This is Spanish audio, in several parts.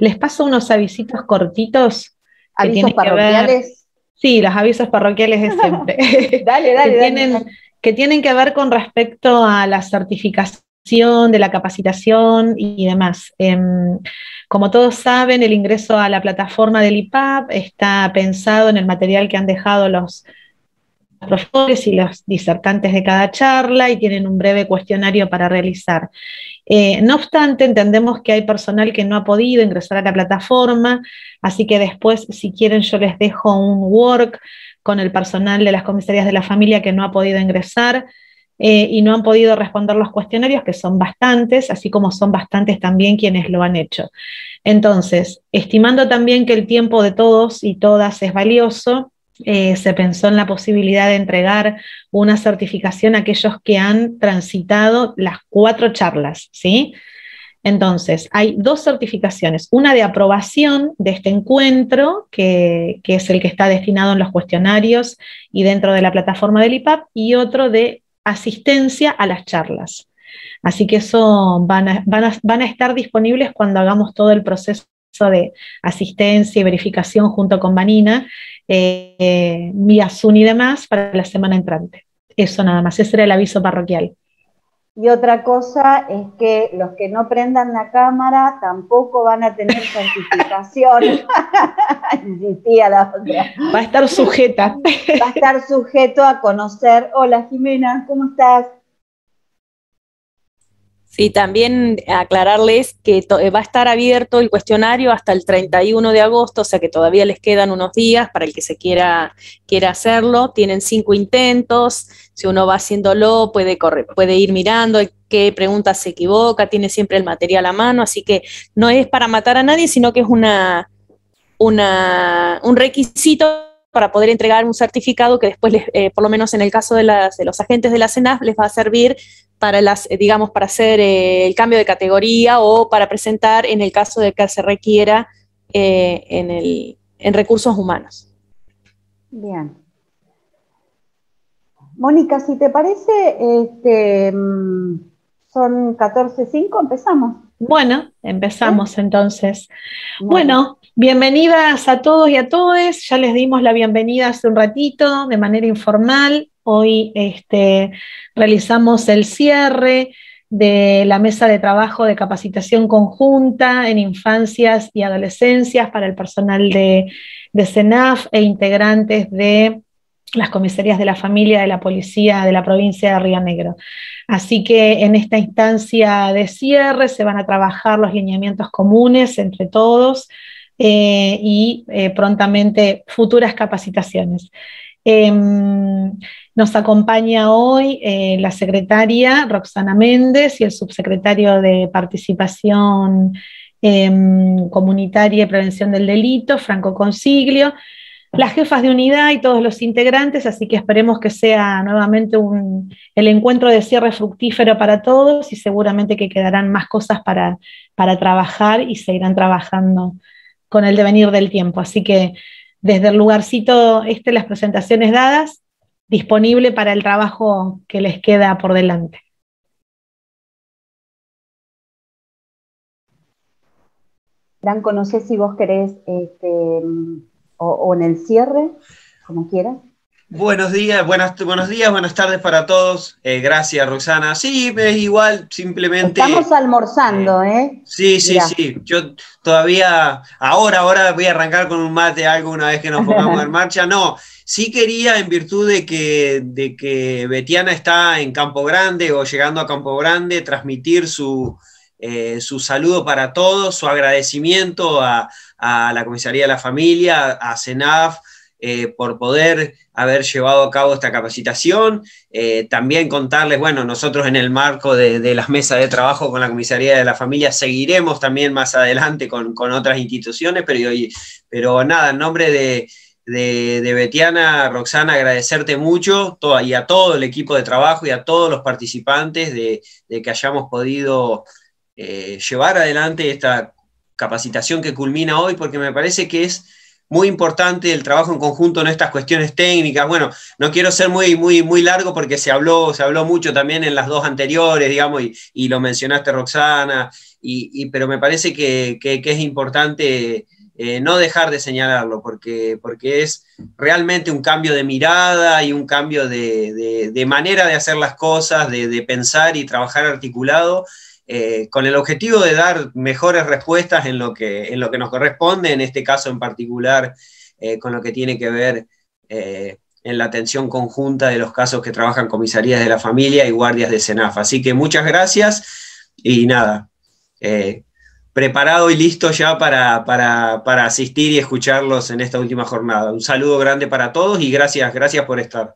les paso unos avisitos cortitos que ¿Avisos tienen que ver, parroquiales? sí, los avisos parroquiales de siempre, Dale, que dale, dale, tienen, dale. que tienen que ver con respecto a la certificación, de la capacitación y demás. Como todos saben, el ingreso a la plataforma del IPAP está pensado en el material que han dejado los profesores y los disertantes de cada charla y tienen un breve cuestionario para realizar. No obstante, entendemos que hay personal que no ha podido ingresar a la plataforma, así que después, si quieren, yo les dejo un work con el personal de las comisarías de la familia que no ha podido ingresar y no han podido responder los cuestionarios, que son bastantes, así como son bastantes también quienes lo han hecho. Entonces, estimando también que el tiempo de todos y todas es valioso, se pensó en la posibilidad de entregar una certificación a aquellos que han transitado las 4 charlas, ¿sí? Entonces, hay 2 certificaciones, una de aprobación de este encuentro, que es el que está destinado en los cuestionarios y dentro de la plataforma del IPAP, y otro de asistencia a las charlas. Así que eso van a estar disponibles cuando hagamos todo el proceso de asistencia y verificación junto con Vanina, vía Zoom y demás para la semana entrante. Eso nada más, ese era el aviso parroquial. Y otra cosa es que los que no prendan la cámara tampoco van a tener certificación. Insistía la otra. Va a estar sujeta. Va a estar sujeto a conocer. Hola Jimena, ¿cómo estás? Sí, también aclararles que va a estar abierto el cuestionario hasta el 31 de agosto, o sea que todavía les quedan unos días para el que quiera hacerlo. Tienen 5 intentos, si uno va haciéndolo puede ir mirando qué preguntas se equivoca, tiene siempre el material a mano, así que no es para matar a nadie, sino que es un requisito para poder entregar un certificado que después, por lo menos en el caso de los agentes de la CENAF, les va a servir para digamos, para hacer el cambio de categoría o para presentar en el caso de que se requiera en recursos humanos. Bien. Mónica, si te parece, son 14:05, empezamos. Bueno, empezamos entonces. Muy bien. Bueno, bienvenidas a todos y a todes. Ya les dimos la bienvenida hace un ratito de manera informal. Hoy realizamos el cierre de la mesa de trabajo de capacitación conjunta en infancias y adolescencias para el personal de CENAF e integrantes de las comisarías de la familia de la policía de la provincia de Río Negro. Así que en esta instancia de cierre se van a trabajar los lineamientos comunes entre todos y prontamente futuras capacitaciones. Nos acompaña hoy la secretaria Roxana Méndez y el subsecretario de Participación Comunitaria y Prevención del Delito, Franco Consiglio, las jefas de unidad y todos los integrantes, así que esperemos que sea nuevamente el encuentro de cierre fructífero para todos y seguramente que quedarán más cosas para trabajar y se irán trabajando con el devenir del tiempo. Así que desde el lugarcito las presentaciones dadas, disponible para el trabajo que les queda por delante. Franco, no sé si vos querés o en el cierre, como quieras. Buenos días, buenas tardes para todos. Gracias, Roxana. Sí, es igual, simplemente. Estamos almorzando, ¿eh? Sí. Mirá. Yo todavía, ahora voy a arrancar con un mate, algo una vez que nos pongamos en marcha. No, sí quería, en virtud de que Betiana está en Campo Grande o llegando a Campo Grande, transmitir su saludo para todos, su agradecimiento a la Comisaría de la Familia, a CENAF, por poder haber llevado a cabo esta capacitación. También contarles, bueno, nosotros en el marco de las mesas de trabajo con la Comisaría de la Familia seguiremos también más adelante con otras instituciones, pero nada, en nombre de Betiana, Roxana, agradecerte mucho y a todo el equipo de trabajo y a todos los participantes de que hayamos podido llevar adelante esta capacitación que culmina hoy, porque me parece que es muy importante el trabajo en conjunto en estas cuestiones técnicas. Bueno, no quiero ser muy largo porque se habló mucho también en las dos anteriores, digamos, y lo mencionaste, Roxana, pero me parece que es importante no dejar de señalarlo, porque es realmente un cambio de mirada y un cambio de manera de hacer las cosas, de pensar y trabajar articulado, con el objetivo de dar mejores respuestas en lo que nos corresponde, en este caso en particular, con lo que tiene que ver en la atención conjunta de los casos que trabajan comisarías de la familia y guardias de SENAF. Así que muchas gracias y nada, preparado y listo ya para asistir y escucharlos en esta última jornada. Un saludo grande para todos y gracias por estar.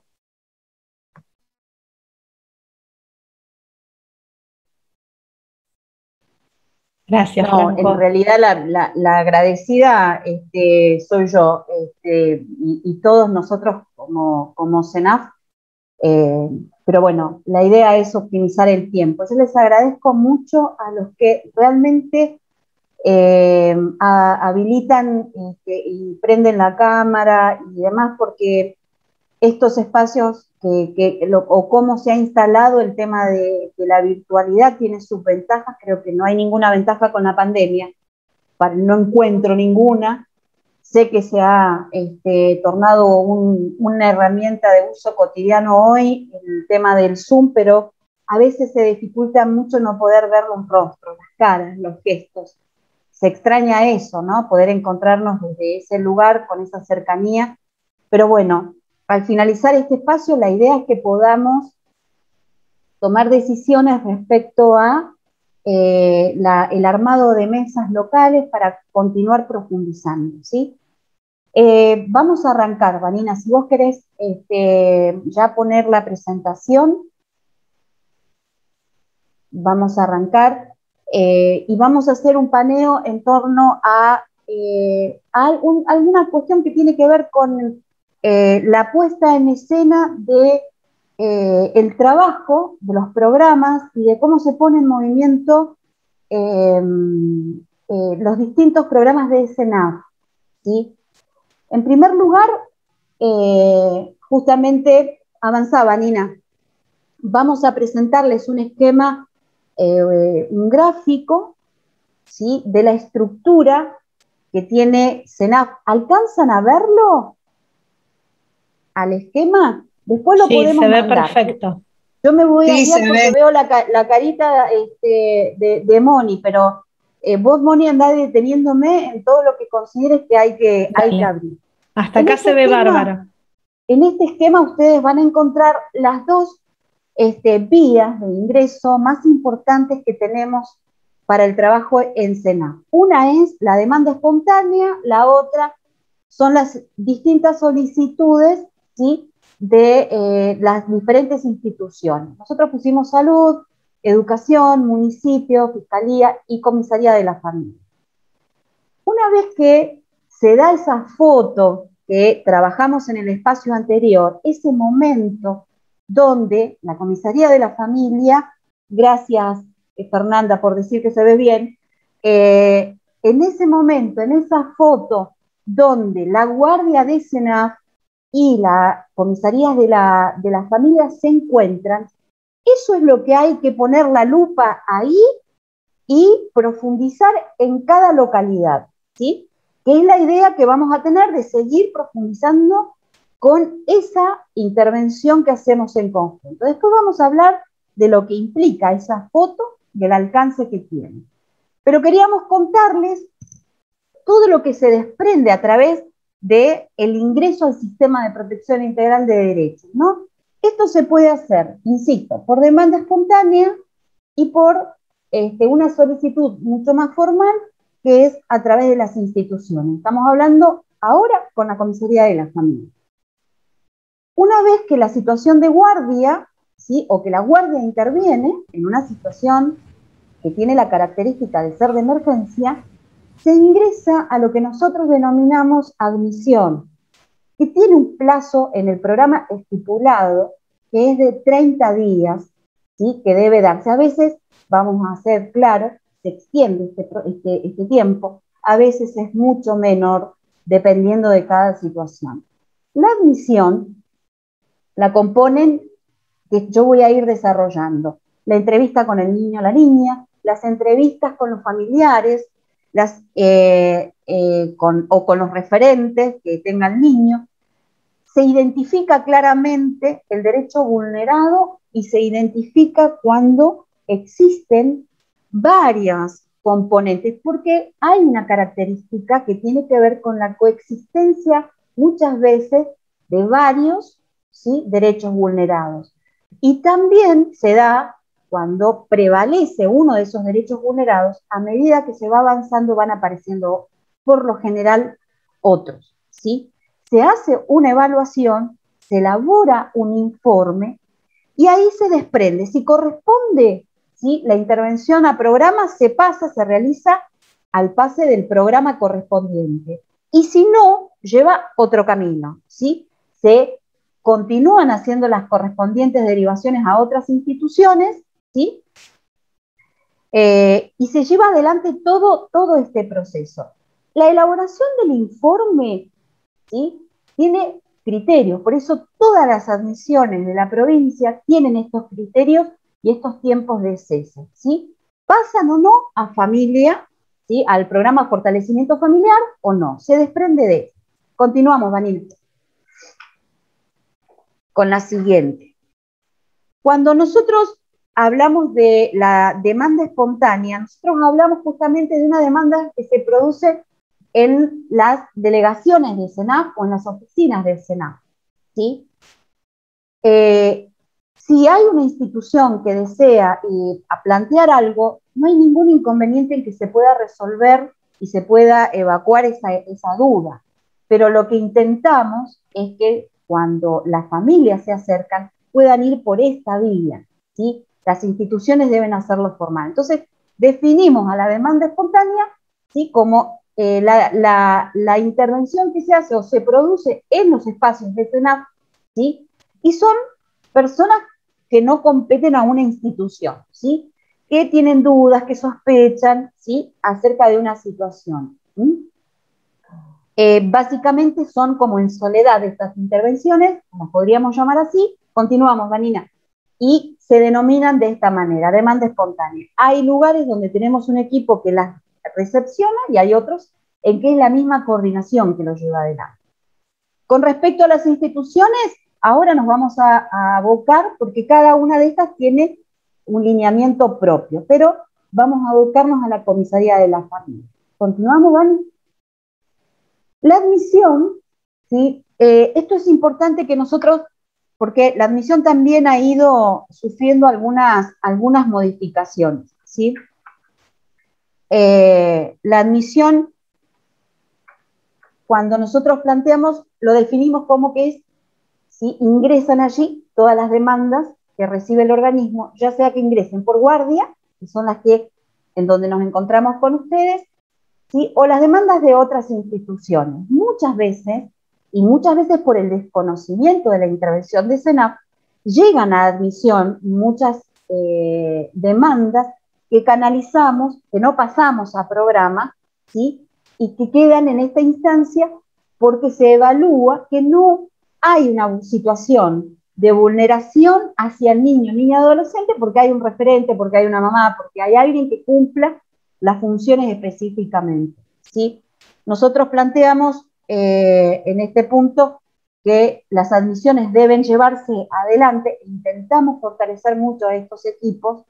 Gracias, No, Franco. en realidad la agradecida soy yo, y todos nosotros como SENAF, pero bueno, la idea es optimizar el tiempo. Yo les agradezco mucho a los que realmente habilitan y prenden la cámara y demás, porque estos espacios o cómo se ha instalado el tema de la virtualidad tiene sus ventajas. Creo que no hay ninguna ventaja con la pandemia, no encuentro ninguna. Sé que se ha tornado una herramienta de uso cotidiano hoy, el tema del Zoom, pero a veces se dificulta mucho no poder ver los rostros, las caras, los gestos. Se extraña eso, ¿no? Poder encontrarnos desde ese lugar, con esa cercanía. Pero bueno, al finalizar este espacio, la idea es que podamos tomar decisiones respecto a el armado de mesas locales para continuar profundizando, ¿sí? Vamos a arrancar, Vanina, si vos querés ya poner la presentación, vamos a arrancar y vamos a hacer un paneo en torno a alguna cuestión que tiene que ver con la puesta en escena de el trabajo de los programas y de cómo se pone en movimiento los distintos programas de SENAF, ¿sí? En primer lugar, justamente avanzaba, Nina, vamos a presentarles un esquema, un gráfico, ¿sí?, de la estructura que tiene SENAF. ¿Alcanzan a verlo al esquema? Después lo podemos se ve mandar. Perfecto. Yo me voy a guiar porque veo la carita de Moni, pero vos, Moni, andá deteniéndome en todo lo que consideres que hay que abrir. Hasta acá se ve bárbaro. En este esquema ustedes van a encontrar las dos vías de ingreso más importantes que tenemos para el trabajo en SENAF. Una es la demanda espontánea, la otra son las distintas solicitudes, ¿sí?, de las diferentes instituciones. Nosotros pusimos salud, educación, municipio, fiscalía y comisaría de la familia. Una vez que se da esa foto que trabajamos en el espacio anterior, ese momento donde la comisaría de la familia, gracias Fernanda por decir que se ve bien, en ese momento, en esa foto donde la guardia de SENAF y las comisarías de la familia se encuentran, eso es lo que hay que poner la lupa ahí y profundizar en cada localidad, ¿sí? Que es la idea que vamos a tener de seguir profundizando con esa intervención que hacemos en conjunto. Después vamos a hablar de lo que implica esa foto y el alcance que tiene. Pero queríamos contarles todo lo que se desprende a través del ingreso al sistema de protección integral de derechos, ¿no? Esto se puede hacer, insisto, por demanda espontánea y por una solicitud mucho más formal, que es a través de las instituciones. Estamos hablando ahora con la comisaría de la familia. Una vez que la situación de guardia, ¿sí?, o que la guardia interviene en una situación que tiene la característica de ser de emergencia, se ingresa a lo que nosotros denominamos admisión, que tiene un plazo en el programa estipulado, que es de 30 días, ¿sí?, que debe darse. A veces, vamos a ser claros, se extiende este tiempo, a veces es mucho menor, dependiendo de cada situación. La admisión la componen, que yo voy a ir desarrollando, la entrevista con el niño o la niña, las entrevistas con los familiares, o con los referentes que tenga el niño. Se identifica claramente el derecho vulnerado y se identifica cuando existen varias componentes, porque hay una característica que tiene que ver con la coexistencia muchas veces de varios, ¿sí?, derechos vulnerados. Y también se da cuando prevalece uno de esos derechos vulnerados, a medida que se va avanzando van apareciendo por lo general otros, ¿sí? Se hace una evaluación, se elabora un informe y ahí se desprende. Si corresponde, ¿sí?, la intervención a programa, se pasa, se realiza al pase del programa correspondiente. Y si no, lleva otro camino, ¿sí? Se continúan haciendo las correspondientes derivaciones a otras instituciones, ¿sí? Y se lleva adelante todo este proceso. La elaboración del informe, ¿sí?, tiene criterios, por eso todas las admisiones de la provincia tienen estos criterios y estos tiempos de cese, ¿sí? ¿Pasan o no a familia, ¿sí?, al programa Fortalecimiento Familiar o no? Se desprende de eso. Continuamos, Daniel, con la siguiente. Cuando nosotros hablamos de la demanda espontánea, nosotros hablamos justamente de una demanda que se produce en las delegaciones del SENAF o en las oficinas del SENAF, ¿sí? Si hay una institución que desea plantear algo, no hay ningún inconveniente en que se pueda resolver y se pueda evacuar esa duda. Pero lo que intentamos es que cuando las familias se acercan, puedan ir por esta vía, ¿sí? Las instituciones deben hacerlo formal. Entonces, definimos a la demanda espontánea, ¿sí?, como la intervención que se hace o se produce en los espacios de SENAF, ¿sí?, y son personas que no competen a una institución, ¿sí?, que tienen dudas, que sospechan, ¿sí?, acerca de una situación. Básicamente son como en soledad estas intervenciones, como podríamos llamar así. Continuamos, Vanina. Y se denominan de esta manera, demanda espontánea. Hay lugares donde tenemos un equipo que las recepciona y hay otros en que es la misma coordinación que lo lleva adelante. Con respecto a las instituciones, ahora nos vamos a abocar, porque cada una de estas tiene un lineamiento propio, pero vamos a abocarnos a la comisaría de la familia. ¿Continuamos, Vani? La admisión, ¿sí? Esto es importante que nosotros, porque la admisión también ha ido sufriendo algunas modificaciones, ¿sí? La admisión, cuando nosotros planteamos, lo definimos como que es, ¿sí?, ingresan allí todas las demandas que recibe el organismo, ya sea que ingresen por guardia, que son las que en donde nos encontramos con ustedes, ¿sí?, o las demandas de otras instituciones. Muchas veces por el desconocimiento de la intervención de SENAF, llegan a admisión muchas demandas que canalizamos, que no pasamos a programa, ¿sí?, y que quedan en esta instancia porque se evalúa que no hay una situación de vulneración hacia el niño, niña, adolescente, porque hay un referente, porque hay una mamá, porque hay alguien que cumpla las funciones específicamente, ¿sí? Nosotros planteamos en este punto que las admisiones deben llevarse adelante, intentamos fortalecer mucho a estos equipos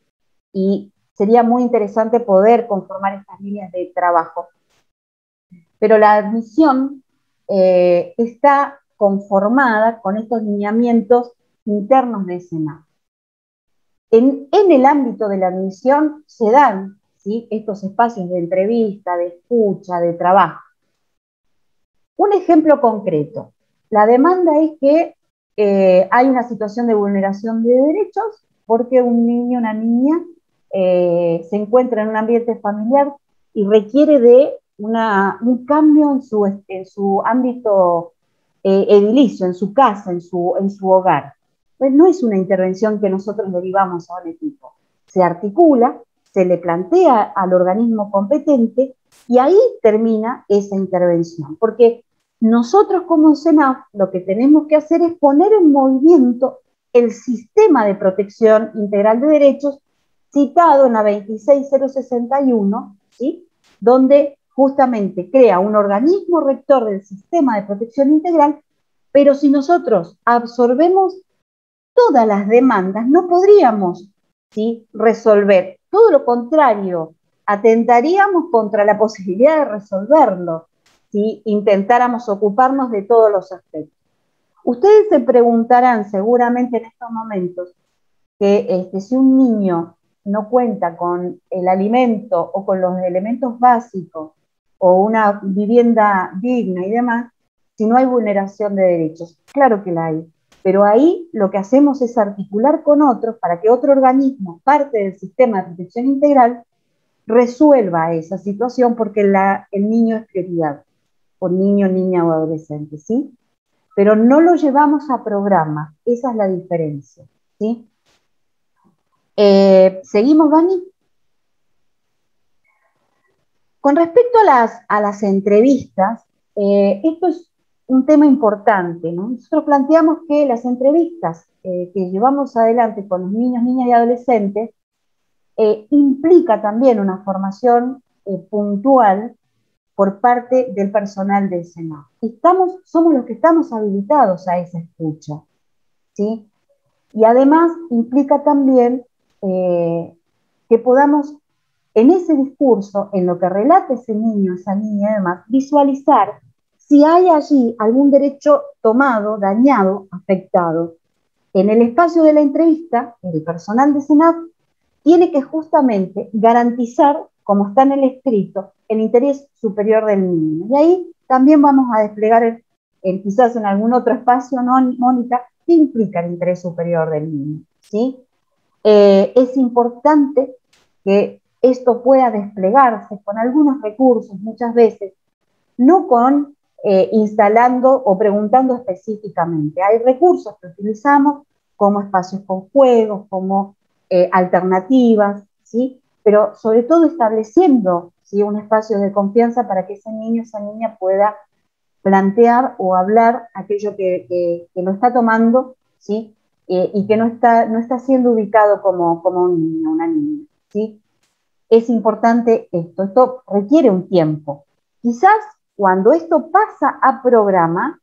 y sería muy interesante poder conformar estas líneas de trabajo. Pero la admisión está conformada con estos lineamientos internos de SENAF. En el ámbito de la admisión se dan, ¿sí?, estos espacios de entrevista, de escucha, de trabajo. Un ejemplo concreto. La demanda es que hay una situación de vulneración de derechos porque un niño o una niña se encuentra en un ambiente familiar y requiere de un cambio en su ámbito edilicio, en su casa, en su hogar. Pues no es una intervención que nosotros derivamos a un equipo. Se articula, se le plantea al organismo competente Y ahí termina esa intervención, porque nosotros como SENAF lo que tenemos que hacer es poner en movimiento el sistema de protección integral de derechos citado en la 26061, ¿sí? Donde justamente crea un organismo rector del sistema de protección integral, pero si nosotros absorbemos todas las demandas, no podríamos, ¿sí?, resolver. Todo lo contrario, atentaríamos contra la posibilidad de resolverlo si intentáramos ocuparnos de todos los aspectos. Ustedes se preguntarán seguramente en estos momentos que si un niño no cuenta con el alimento o con los elementos básicos o una vivienda digna y demás, si no hay vulneración de derechos. Claro que la hay, pero ahí lo que hacemos es articular con otros para que otro organismo, parte del sistema de protección integral, resuelva esa situación porque el niño es prioridad, o niño, niña o adolescente, ¿sí? Pero no lo llevamos a programa, esa es la diferencia, ¿sí? ¿Seguimos, Dani? Con respecto a las entrevistas, esto es un tema importante, ¿no? Nosotros planteamos que las entrevistas que llevamos adelante con los niños, niñas y adolescentes implica también una formación puntual por parte del personal del SENAF. Somos los que estamos habilitados a esa escucha, ¿sí? Y además implica también que podamos, en ese discurso, en lo que relata ese niño, esa niña y demás, visualizar si hay allí algún derecho tomado, dañado, afectado. En el espacio de la entrevista, el personal de SENAF tiene que justamente garantizar, como está en el escrito, el interés superior del niño. Y ahí también vamos a desplegar, quizás en algún otro espacio, ¿no, Mónica? ¿Qué implica el interés superior del niño? ¿Sí? Es importante que esto pueda desplegarse con algunos recursos, muchas veces, no con instalando o preguntando específicamente. Hay recursos que utilizamos como espacios con juegos, como alternativas, ¿sí? Pero sobre todo estableciendo, ¿sí?, un espacio de confianza para que ese niño, esa niña pueda plantear o hablar aquello que lo está tomando, ¿sí? Y que no está siendo ubicado como un niño, una niña, ¿sí? Es importante esto requiere un tiempo. Quizás cuando esto pasa a programa,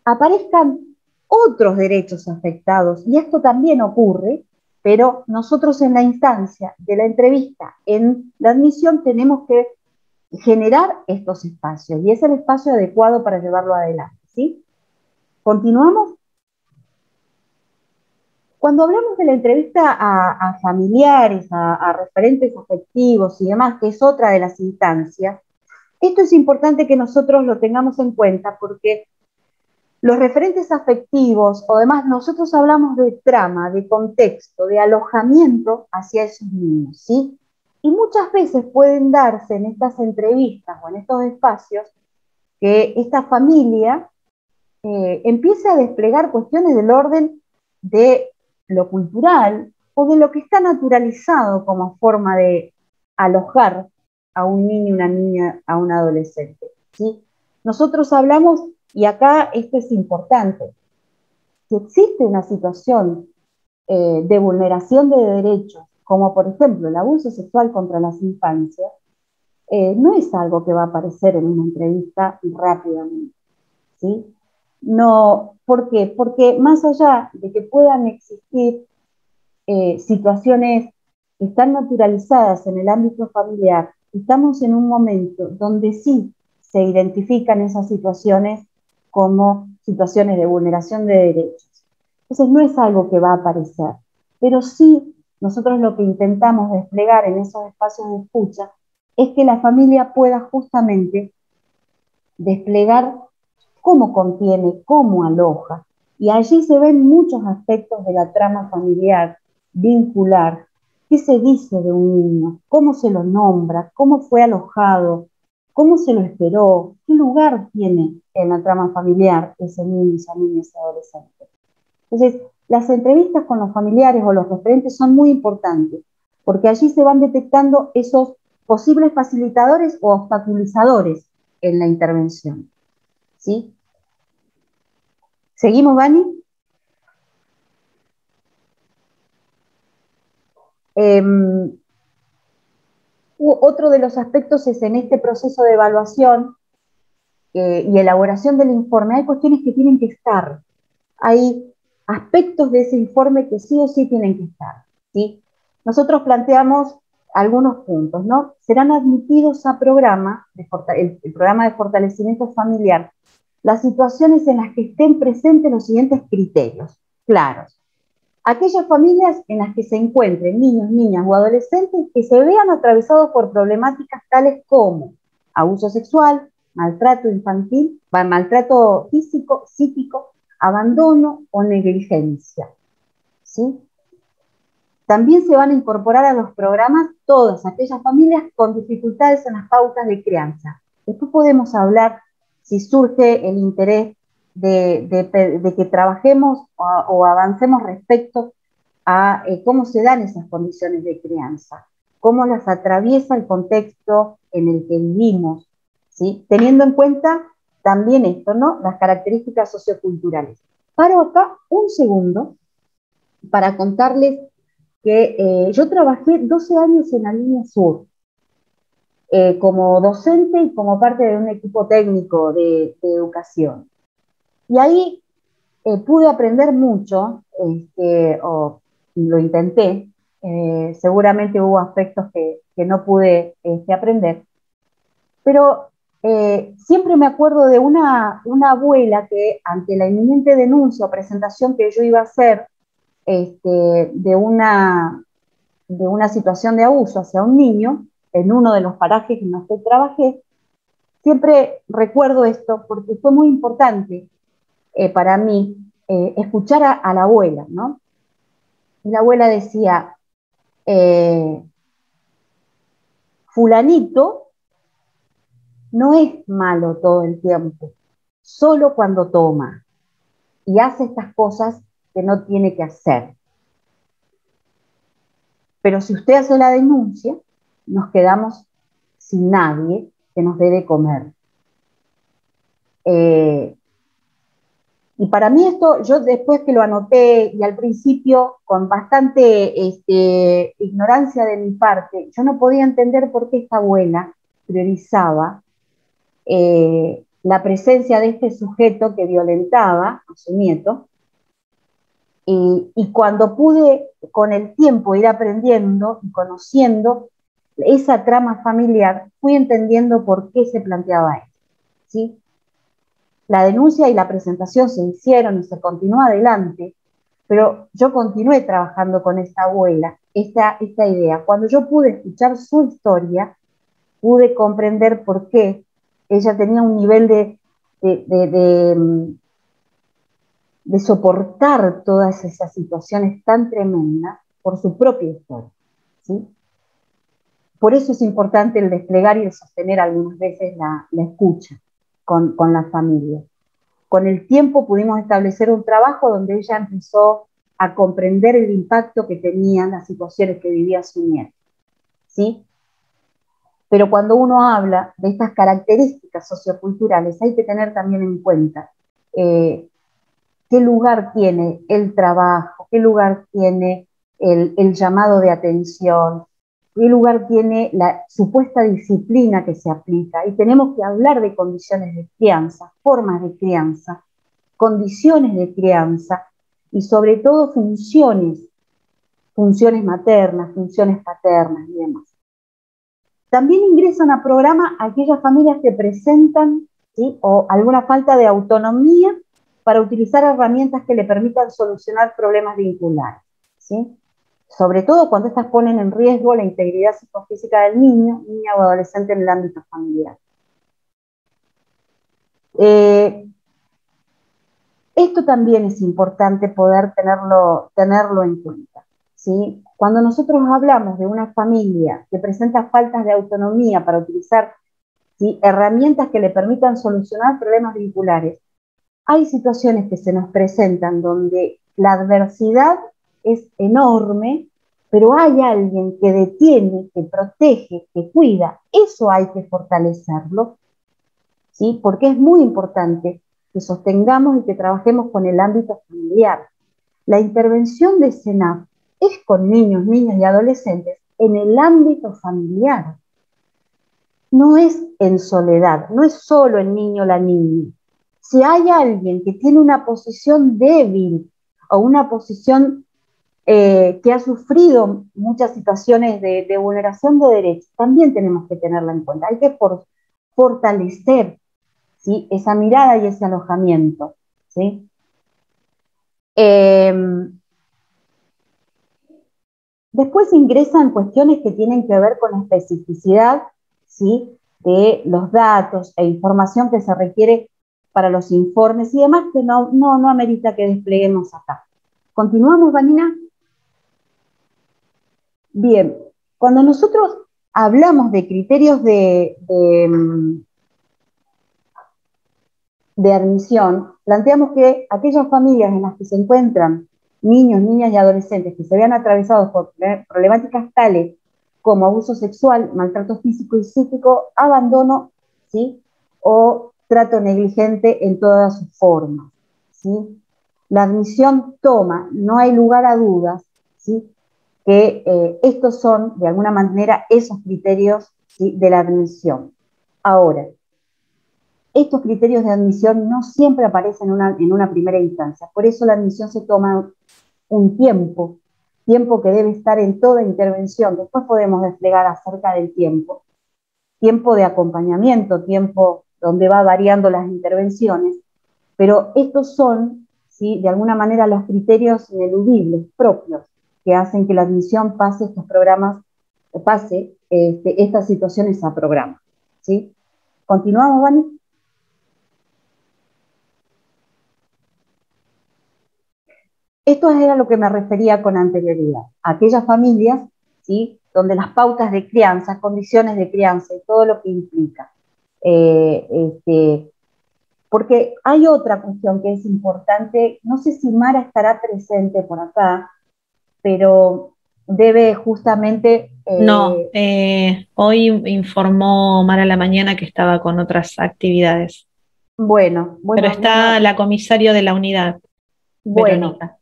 aparezcan otros derechos afectados, y esto también ocurre, pero nosotros en la instancia de la entrevista, en la admisión, tenemos que generar estos espacios, y es el espacio adecuado para llevarlo adelante, ¿sí? ¿Continuamos? Cuando hablamos de la entrevista a familiares, a referentes afectivos y demás, que es otra de las instancias, esto es importante que nosotros lo tengamos en cuenta porque los referentes afectivos, o demás, nosotros hablamos de trama, de contexto, de alojamiento hacia esos niños, ¿sí? Y muchas veces pueden darse en estas entrevistas o en estos espacios que esta familia empiece a desplegar cuestiones del orden de lo cultural o de lo que está naturalizado como forma de alojar a un niño, una niña, a un adolescente, ¿sí? Nosotros hablamos, y acá esto es importante, si existe una situación de vulneración de derechos, como por ejemplo el abuso sexual contra las infancias, no es algo que va a aparecer en una entrevista rápidamente, ¿sí? No, ¿por qué? Porque más allá de que puedan existir situaciones que están naturalizadas en el ámbito familiar, estamos en un momento donde sí se identifican esas situaciones como situaciones de vulneración de derechos. Entonces no es algo que va a aparecer, pero sí nosotros lo que intentamos desplegar en esos espacios de escucha es que la familia pueda justamente desplegar cómo contiene, cómo aloja. Y allí se ven muchos aspectos de la trama familiar, vincular. ¿Qué se dice de un niño? ¿Cómo se lo nombra? ¿Cómo fue alojado? ¿Cómo se lo esperó? ¿Qué lugar tiene en la trama familiar ese niño, esa niña, ese adolescente? Entonces, las entrevistas con los familiares o los referentes son muy importantes, porque allí se van detectando esos posibles facilitadores o obstaculizadores en la intervención, ¿sí? ¿Seguimos, Vani? Otro de los aspectos es en este proceso de evaluación y elaboración del informe, hay cuestiones que tienen que estar, hay aspectos de ese informe que sí o sí tienen que estar, ¿sí? Nosotros planteamos algunos puntos, ¿no? Serán admitidos a programa, el programa de fortalecimiento familiar, las situaciones en las que estén presentes los siguientes criterios claros. Aquellas familias en las que se encuentren niños, niñas o adolescentes que se vean atravesados por problemáticas tales como abuso sexual, maltrato infantil, maltrato físico, psíquico, abandono o negligencia, ¿sí? También se van a incorporar a los programas todas aquellas familias con dificultades en las pautas de crianza. Después podemos hablar si surge el interés de que trabajemos o avancemos respecto a cómo se dan esas condiciones de crianza, cómo las atraviesa el contexto en el que vivimos, ¿sí? Teniendo en cuenta también esto, ¿no? Las características socioculturales. Paro acá un segundo para contarles que yo trabajé 12 años en la línea sur, como docente y como parte de un equipo técnico de educación. Y ahí pude aprender mucho, lo intenté, seguramente hubo aspectos que no pude aprender, pero siempre me acuerdo de una abuela que ante la inminente denuncia o presentación que yo iba a hacer de una situación de abuso hacia un niño, en uno de los parajes en los que trabajé, siempre recuerdo esto porque fue muy importante para mí escuchar a la abuela, ¿no? Y la abuela decía, fulanito no es malo todo el tiempo, solo cuando toma y hace estas cosas que no tiene que hacer. Pero si usted hace la denuncia, nos quedamos sin nadie que nos dé de comer. Y para mí esto, yo después que lo anoté y al principio con bastante ignorancia de mi parte, yo no podía entender por qué esta abuela priorizaba la presencia de este sujeto que violentaba a su nieto. Y cuando pude con el tiempo ir aprendiendo y conociendo esa trama familiar, fui entendiendo por qué se planteaba esto, ¿sí? La denuncia y la presentación se hicieron y se continuó adelante, pero yo continué trabajando con esta abuela, esta idea. Cuando yo pude escuchar su historia, pude comprender por qué ella tenía un nivel de soportar todas esas situaciones tan tremendas por su propia historia, ¿sí? Por eso es importante el desplegar y el sostener algunas veces la escucha con la familia. Con el tiempo pudimos establecer un trabajo donde ella empezó a comprender el impacto que tenían las situaciones que vivía su nieto, ¿sí? Pero cuando uno habla de estas características socioculturales, hay que tener también en cuenta qué lugar tiene el trabajo, qué lugar tiene el llamado de atención, qué lugar tiene la supuesta disciplina que se aplica. Y tenemos que hablar de condiciones de crianza, formas de crianza, condiciones de crianza y sobre todo funciones maternas, funciones paternas y demás. También ingresan a programa aquellas familias que presentan, ¿sí?, o alguna falta de autonomía para utilizar herramientas que le permitan solucionar problemas vinculares, ¿sí? Sobre todo cuando estas ponen en riesgo la integridad psicofísica del niño, niña o adolescente en el ámbito familiar. Esto también es importante poder tenerlo en cuenta, ¿sí? Cuando nosotros hablamos de una familia que presenta faltas de autonomía para utilizar, ¿sí?, herramientas que le permitan solucionar problemas vinculares, hay situaciones que se nos presentan donde la adversidad es enorme pero hay alguien que detiene, que protege, que cuida. Eso hay que fortalecerlo, ¿sí? Porque es muy importante que sostengamos y que trabajemos con el ámbito familiar. La intervención de SENAF es con niños, niñas y adolescentes en el ámbito familiar. No es en soledad, no es solo el niño o la niña. Si hay alguien que tiene una posición débil o una posición que ha sufrido muchas situaciones de vulneración de derechos, también tenemos que tenerla en cuenta. Hay que fortalecer, ¿sí?, esa mirada y ese alojamiento, ¿sí? Después ingresan cuestiones que tienen que ver con la especificidad, ¿sí?, de los datos e información que se requiere para los informes y demás, que no amerita que despleguemos acá. ¿Continuamos, Vanina? Bien, cuando nosotros hablamos de criterios de admisión, planteamos que aquellas familias en las que se encuentran niños, niñas y adolescentes que se vean atravesados por problemáticas tales como abuso sexual, maltrato físico y psíquico, abandono, ¿sí?, o trato negligente en todas sus formas, ¿sí? La admisión toma, no hay lugar a dudas, ¿sí?, que estos son, de alguna manera, esos criterios, ¿sí?, de la admisión. Ahora, estos criterios de admisión no siempre aparecen en una primera instancia, por eso la admisión se toma un tiempo que debe estar en toda intervención. Después podemos desplegar acerca del tiempo de acompañamiento, tiempo donde va variando las intervenciones, pero estos son, ¿sí?, de alguna manera los criterios ineludibles propios que hacen que la admisión pase estos programas, estas situaciones a programa, ¿sí? ¿Continuamos, Vani? Esto era lo que me refería con anterioridad. Aquellas familias, ¿sí?, donde las pautas de crianza, condiciones de crianza y todo lo que implica. Porque hay otra cuestión que es importante, no sé si Mara estará presente por acá, pero debe justamente... No, hoy informó Mara a la mañana que estaba con otras actividades, Bueno, pero está la comisario de la unidad, Verónica.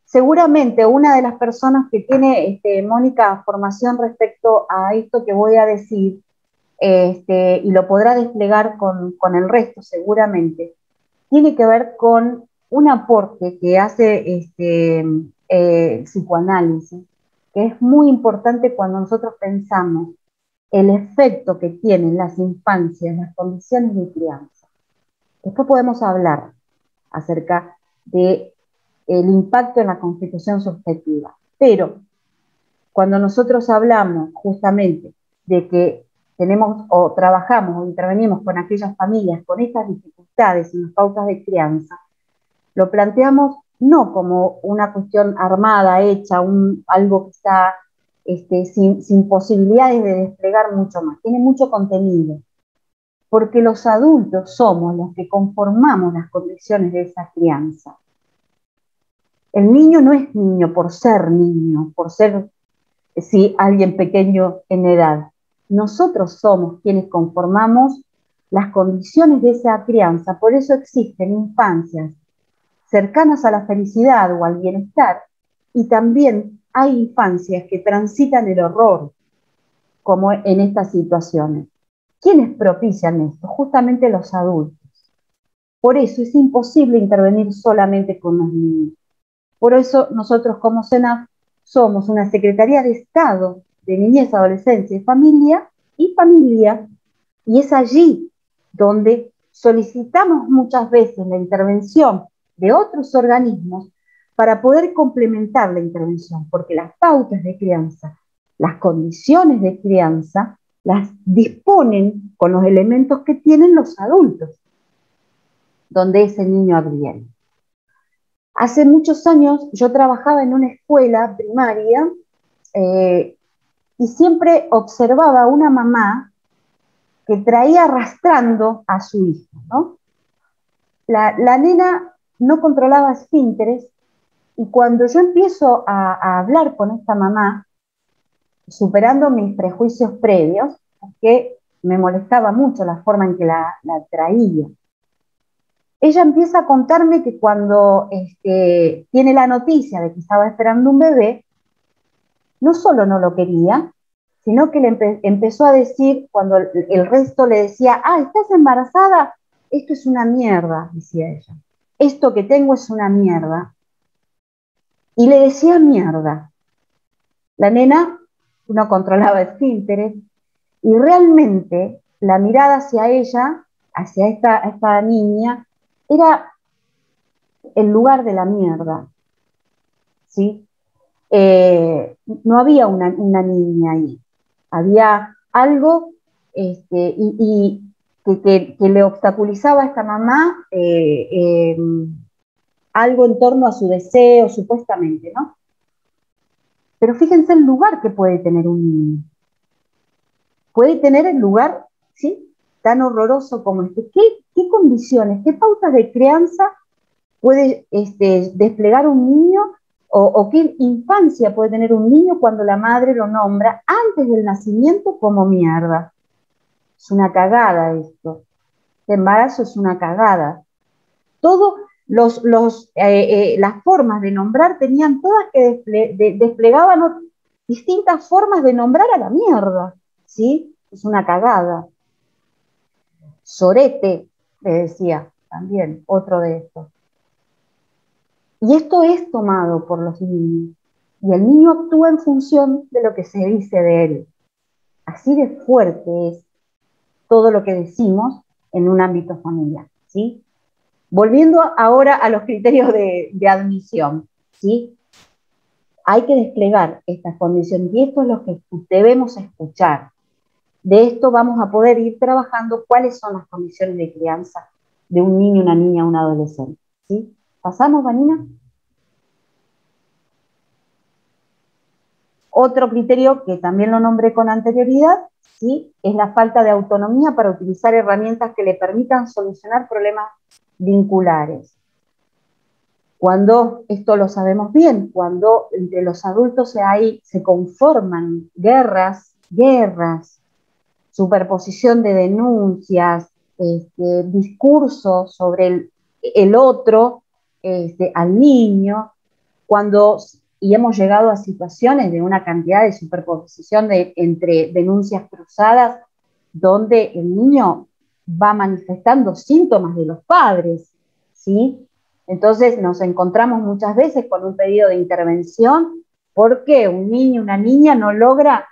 Seguramente una de las personas que tiene, Mónica, formación respecto a esto que voy a decir, y lo podrá desplegar con el resto seguramente, tiene que ver con un aporte que hace el psicoanálisis, que es muy importante cuando nosotros pensamos el efecto que tienen las infancias, las condiciones de crianza. Después podemos hablar acerca de el impacto en la constitución subjetiva. Pero cuando nosotros hablamos justamente de que tenemos o trabajamos o intervenimos con aquellas familias con estas dificultades en las pautas de crianza, lo planteamos no como una cuestión armada, hecha, algo que está sin posibilidades de desplegar mucho más, tiene mucho contenido, porque los adultos somos los que conformamos las condiciones de esa crianza. El niño no es niño, por ser sí, alguien pequeño en edad. Nosotros somos quienes conformamos las condiciones de esa crianza, por eso existen infancias cercanas a la felicidad o al bienestar, y también hay infancias que transitan el horror, como en estas situaciones. ¿Quiénes propician esto? Justamente los adultos. Por eso es imposible intervenir solamente con los niños. Por eso nosotros como SENAF somos una Secretaría de Estado de Niñez, Adolescencia y Familia, y es allí donde solicitamos muchas veces la intervención de otros organismos para poder complementar la intervención, porque las pautas de crianza, las condiciones de crianza, las disponen con los elementos que tienen los adultos, donde ese niño adviene. Hace muchos años yo trabajaba en una escuela primaria y siempre observaba a una mamá que traía arrastrando a su hijo, ¿no? La nena no controlaba esfínteres y cuando yo empiezo a hablar con esta mamá, superando mis prejuicios previos, porque me molestaba mucho la forma en que la traía. Ella empieza a contarme que cuando tiene la noticia de que estaba esperando un bebé, no solo no lo quería, sino que le empezó a decir, cuando el resto le decía, ¿estás embarazada? Esto es una mierda, decía ella. Esto que tengo es una mierda. Y le decía mierda. La nena no controlaba esfínteres, y realmente la mirada hacia ella, hacia esta niña, era el lugar de la mierda, ¿sí? No había una niña ahí, había algo y que le obstaculizaba a esta mamá algo en torno a su deseo, supuestamente, ¿no? Pero fíjense el lugar que puede tener un niño. Puede tener el lugar, ¿sí?, tan horroroso como este. ¿Qué condiciones, qué pautas de crianza puede desplegar un niño o qué infancia puede tener un niño cuando la madre lo nombra antes del nacimiento como mierda? Es una cagada esto. El embarazo es una cagada. Todas las formas de nombrar tenían todas que desplegaban distintas formas de nombrar a la mierda, ¿sí? Es una cagada. Sorete, le decía también, otro de estos. Y esto es tomado por los niños. Y el niño actúa en función de lo que se dice de él. Así de fuerte es todo lo que decimos en un ámbito familiar, ¿sí? Volviendo ahora a los criterios de admisión, ¿sí? Hay que desplegar estas condiciones y esto es lo que debemos escuchar. De esto vamos a poder ir trabajando cuáles son las condiciones de crianza de un niño, una niña, un adolescente, ¿sí? ¿Pasamos, Vanina? Otro criterio que también lo nombré con anterioridad, ¿sí?, es la falta de autonomía para utilizar herramientas que le permitan solucionar problemas vinculares. Cuando, esto lo sabemos bien, cuando entre los adultos se conforman guerras, superposición de denuncias, discursos sobre el otro, al niño, y hemos llegado a situaciones de una cantidad de superposición entre denuncias cruzadas, donde el niño va manifestando síntomas de los padres, ¿sí? Entonces nos encontramos muchas veces con un pedido de intervención porque un niño, una niña no logra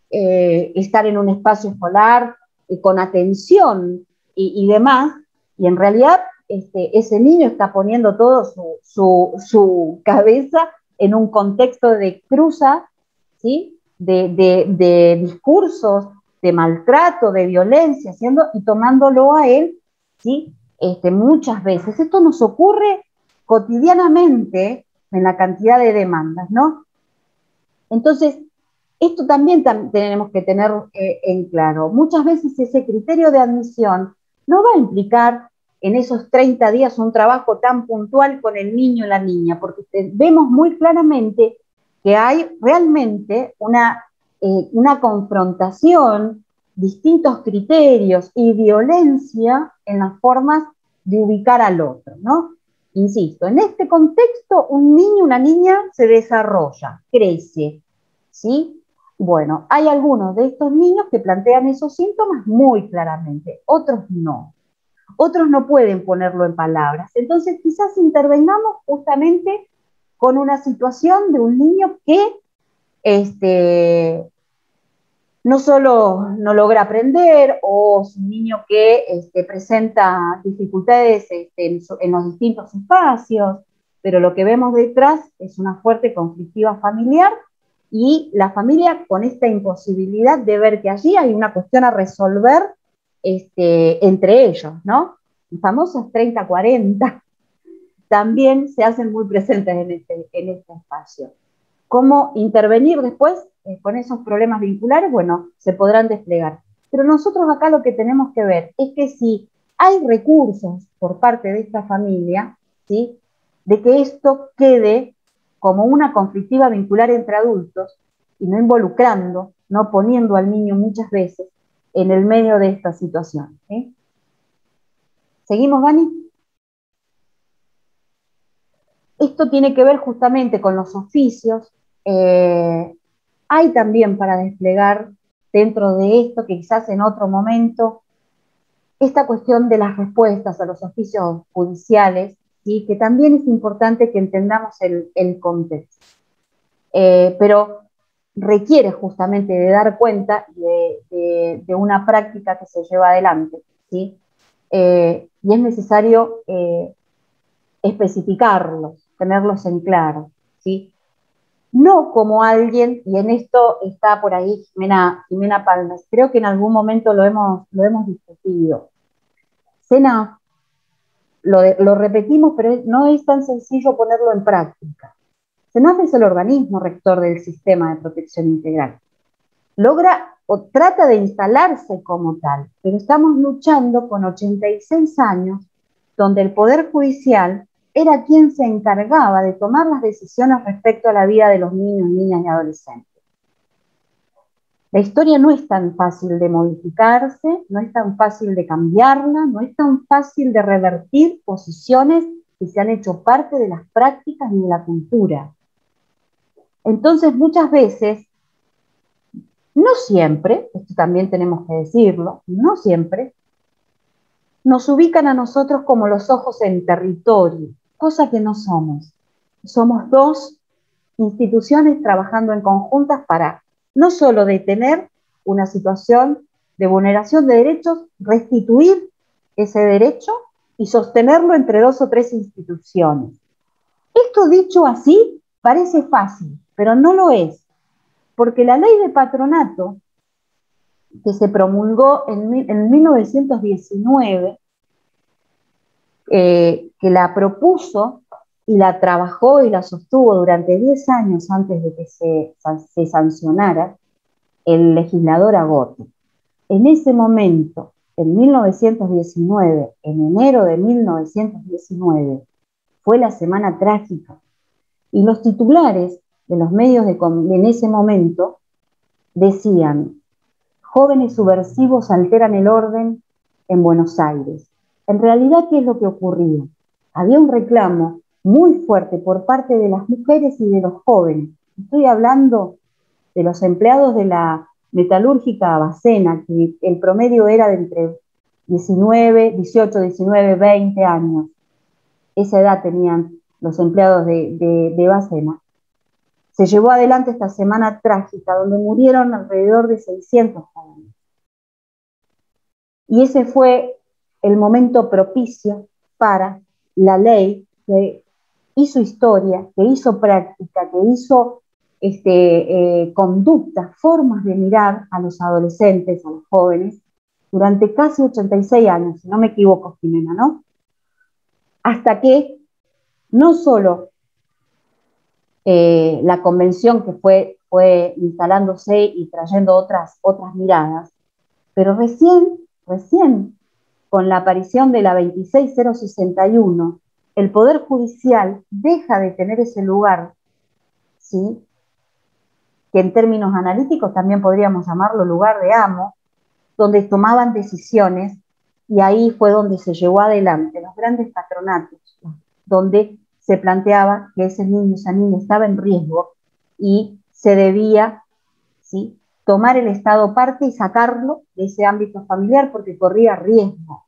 estar en un espacio escolar con atención y demás, y en realidad ese niño está poniendo todo su cabeza en un contexto de cruza, ¿sí?, de discursos, de maltrato, de violencia, y tomándolo a él, ¿sí?, muchas veces. Esto nos ocurre cotidianamente en la cantidad de demandas, ¿no? Entonces, esto también tenemos que tener en claro. Muchas veces ese criterio de admisión no va a implicar en esos 30 días un trabajo tan puntual con el niño o la niña, porque vemos muy claramente que hay realmente una confrontación, distintos criterios y violencia en las formas de ubicar al otro, ¿no? Insisto, en este contexto un niño, una niña se desarrolla, crece, ¿sí? Bueno, hay algunos de estos niños que plantean esos síntomas muy claramente, otros no. Otros no pueden ponerlo en palabras. Entonces quizás intervengamos justamente con una situación de un niño que no solo no logra aprender, o es un niño que presenta dificultades en los distintos espacios, pero lo que vemos detrás es una fuerte conflictiva familiar y la familia con esta imposibilidad de ver que allí hay una cuestión a resolver entre ellos, ¿no? Los famosos 30-40 también se hacen muy presentes en este espacio. ¿Cómo intervenir después con esos problemas vinculares? Bueno, se podrán desplegar. Pero nosotros acá lo que tenemos que ver es que si hay recursos por parte de esta familia, ¿sí?, de que esto quede como una conflictiva vincular entre adultos, y no involucrando, no poniendo al niño muchas veces en el medio de esta situación. ¿Sí? ¿Seguimos, Vani? Esto tiene que ver justamente con los oficios. Hay también para desplegar dentro de esto, que quizás en otro momento, esta cuestión de las respuestas a los oficios judiciales, ¿sí? Que también es importante que entendamos el contexto. Pero requiere justamente de dar cuenta de una práctica que se lleva adelante, ¿sí? Y es necesario especificarlos, tenerlos en claro, ¿sí? No como alguien, y en esto está por ahí Jimena Palmas, creo que en algún momento lo hemos discutido. SENAF, lo repetimos, pero no es tan sencillo ponerlo en práctica. SENAF es el organismo rector del sistema de protección integral. Logra o trata de instalarse como tal, pero estamos luchando con 86 años, donde el Poder Judicial era quien se encargaba de tomar las decisiones respecto a la vida de los niños, niñas y adolescentes. La historia no es tan fácil de modificarse, no es tan fácil de cambiarla, no es tan fácil de revertir posiciones que se han hecho parte de las prácticas y de la cultura. Entonces, muchas veces, no siempre, esto también tenemos que decirlo, no siempre, nos ubican a nosotros como los ojos en territorio, cosa que no somos. Somos dos instituciones trabajando en conjuntas para no solo detener una situación de vulneración de derechos, restituir ese derecho y sostenerlo entre dos o tres instituciones. Esto dicho así parece fácil, pero no lo es, porque la ley de patronato que se promulgó en 1919, que la propuso y la trabajó y la sostuvo durante 10 años antes de que se sancionara el legislador Agote. En ese momento, en 1919, en enero de 1919, fue la semana trágica. Y los titulares de los medios en ese momento decían: jóvenes subversivos alteran el orden en Buenos Aires. En realidad, ¿qué es lo que ocurría? Había un reclamo muy fuerte por parte de las mujeres y de los jóvenes. Estoy hablando de los empleados de la metalúrgica Abacena, que el promedio era de entre 18, 19, 20 años. Esa edad tenían los empleados de Abacena. Se llevó adelante esta semana trágica, donde murieron alrededor de 600 jóvenes. Y ese fue el momento propicio para la ley que hizo historia, que hizo práctica, que hizo conductas, formas de mirar a los adolescentes, a los jóvenes, durante casi 86 años, si no me equivoco, Jimena, ¿no? Hasta que no solo la convención que fue instalándose y trayendo otras miradas, pero recién, con la aparición de la 26061, el Poder Judicial deja de tener ese lugar, ¿sí? Que en términos analíticos también podríamos llamarlo lugar de amo, donde tomaban decisiones, y ahí fue donde se llevó adelante los grandes patronatos, donde se planteaba que ese niño, esa niña estaba en riesgo y se debía, ¿sí?, tomar el Estado parte y sacarlo de ese ámbito familiar porque corría riesgo.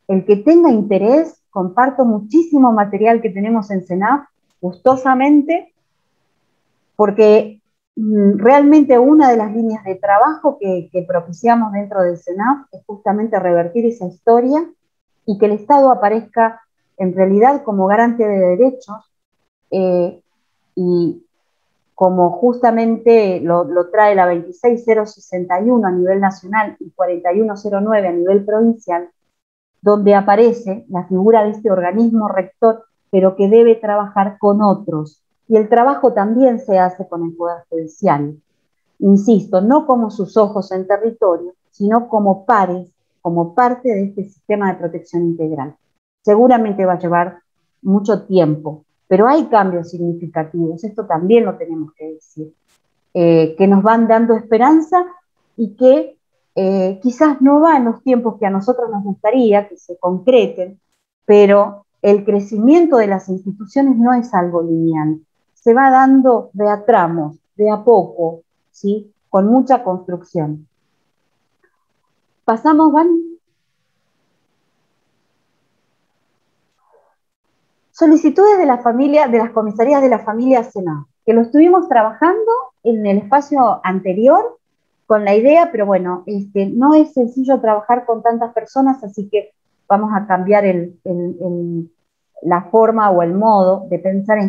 El que tenga interés, comparto muchísimo material que tenemos en SENAF, gustosamente, porque realmente una de las líneas de trabajo que propiciamos dentro del SENAF es justamente revertir esa historia y que el Estado aparezca en realidad como garante de derechos y como justamente lo trae la 26061 a nivel nacional y 4109 a nivel provincial, donde aparece la figura de este organismo rector, pero que debe trabajar con otros. Y el trabajo también se hace con el Poder Judicial. Insisto, no como sus ojos en territorio, sino como pares, como parte de este sistema de protección integral. Seguramente va a llevar mucho tiempo, pero hay cambios significativos, esto también lo tenemos que decir. que nos van dando esperanza y que quizás no va en los tiempos que a nosotros nos gustaría que se concreten, pero el crecimiento de las instituciones no es algo lineal, se va dando de a tramos, de a poco, ¿sí? Con mucha construcción. Pasamos, Van. Solicitudes de la familia, de las comisarías de la familia Senado, que lo estuvimos trabajando en el espacio anterior con la idea, pero bueno, no es sencillo trabajar con tantas personas, así que vamos a cambiar la forma o el modo de pensar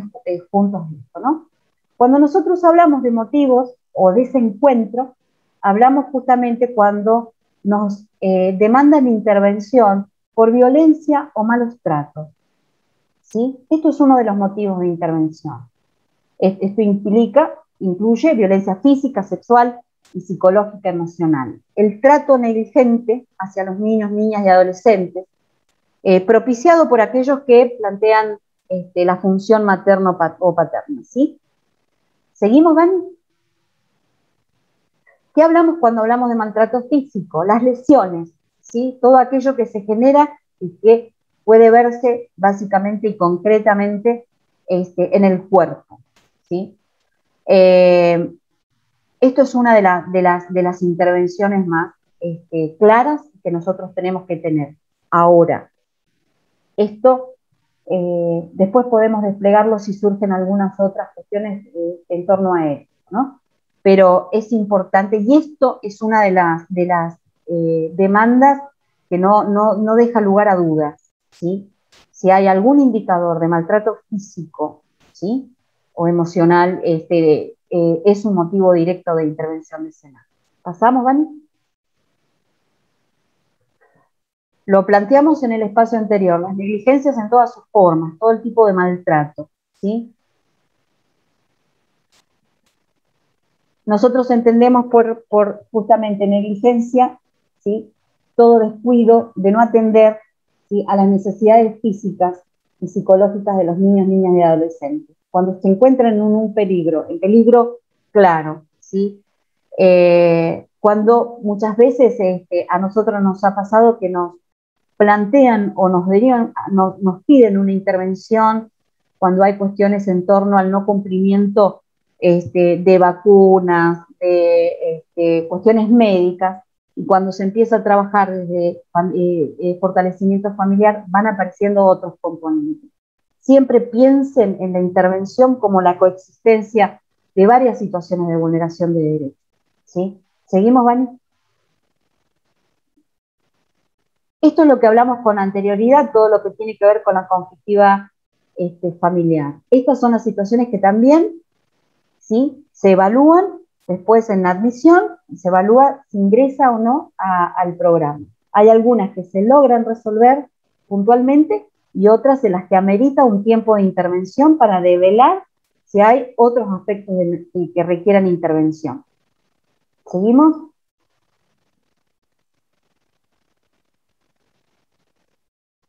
juntos esto, ¿no? Cuando nosotros hablamos de motivos o de ese encuentro, hablamos justamente cuando nos demandan intervención por violencia o malos tratos, ¿sí? Esto es uno de los motivos de intervención. Esto incluye violencia física, sexual y psicológica emocional. El trato negligente hacia los niños, niñas y adolescentes, propiciado por aquellos que plantean la función materno o paterna, ¿sí? ¿Seguimos, Dani? ¿Qué hablamos cuando hablamos de maltrato físico? Las lesiones, ¿sí? Todo aquello que se genera y que puede verse básicamente y concretamente en el cuerpo, ¿sí? Esto es una de las intervenciones más claras que nosotros tenemos que tener. Ahora, esto después podemos desplegarlo si surgen algunas otras cuestiones en torno a él, ¿no? Pero es importante, y esto es una de las demandas que no deja lugar a dudas, ¿sí? Si hay algún indicador de maltrato físico, ¿sí? O emocional, es un motivo directo de intervención de Senado. ¿Pasamos, Dani? Lo planteamos en el espacio anterior, las negligencias en todas sus formas, todo el tipo de maltrato, ¿sí? Nosotros entendemos por justamente negligencia, ¿sí? Todo descuido de no atender, ¿sí?, a las necesidades físicas y psicológicas de los niños, niñas y adolescentes. Cuando se encuentran en un peligro, el peligro claro, ¿sí? Cuando muchas veces a nosotros nos ha pasado que nos plantean o nos piden una intervención cuando hay cuestiones en torno al no cumplimiento de vacunas, de cuestiones médicas, y cuando se empieza a trabajar desde fortalecimiento familiar van apareciendo otros componentes. Siempre piensen en la intervención como la coexistencia de varias situaciones de vulneración de derechos, ¿sí? ¿Seguimos, Vani? Esto es lo que hablamos con anterioridad, todo lo que tiene que ver con la conflictiva familiar. Estas son las situaciones que también, ¿sí?, se evalúan después en la admisión, se evalúa si ingresa o no al programa. Hay algunas que se logran resolver puntualmente y otras en las que amerita un tiempo de intervención para develar si hay otros aspectos que requieran intervención. ¿Seguimos?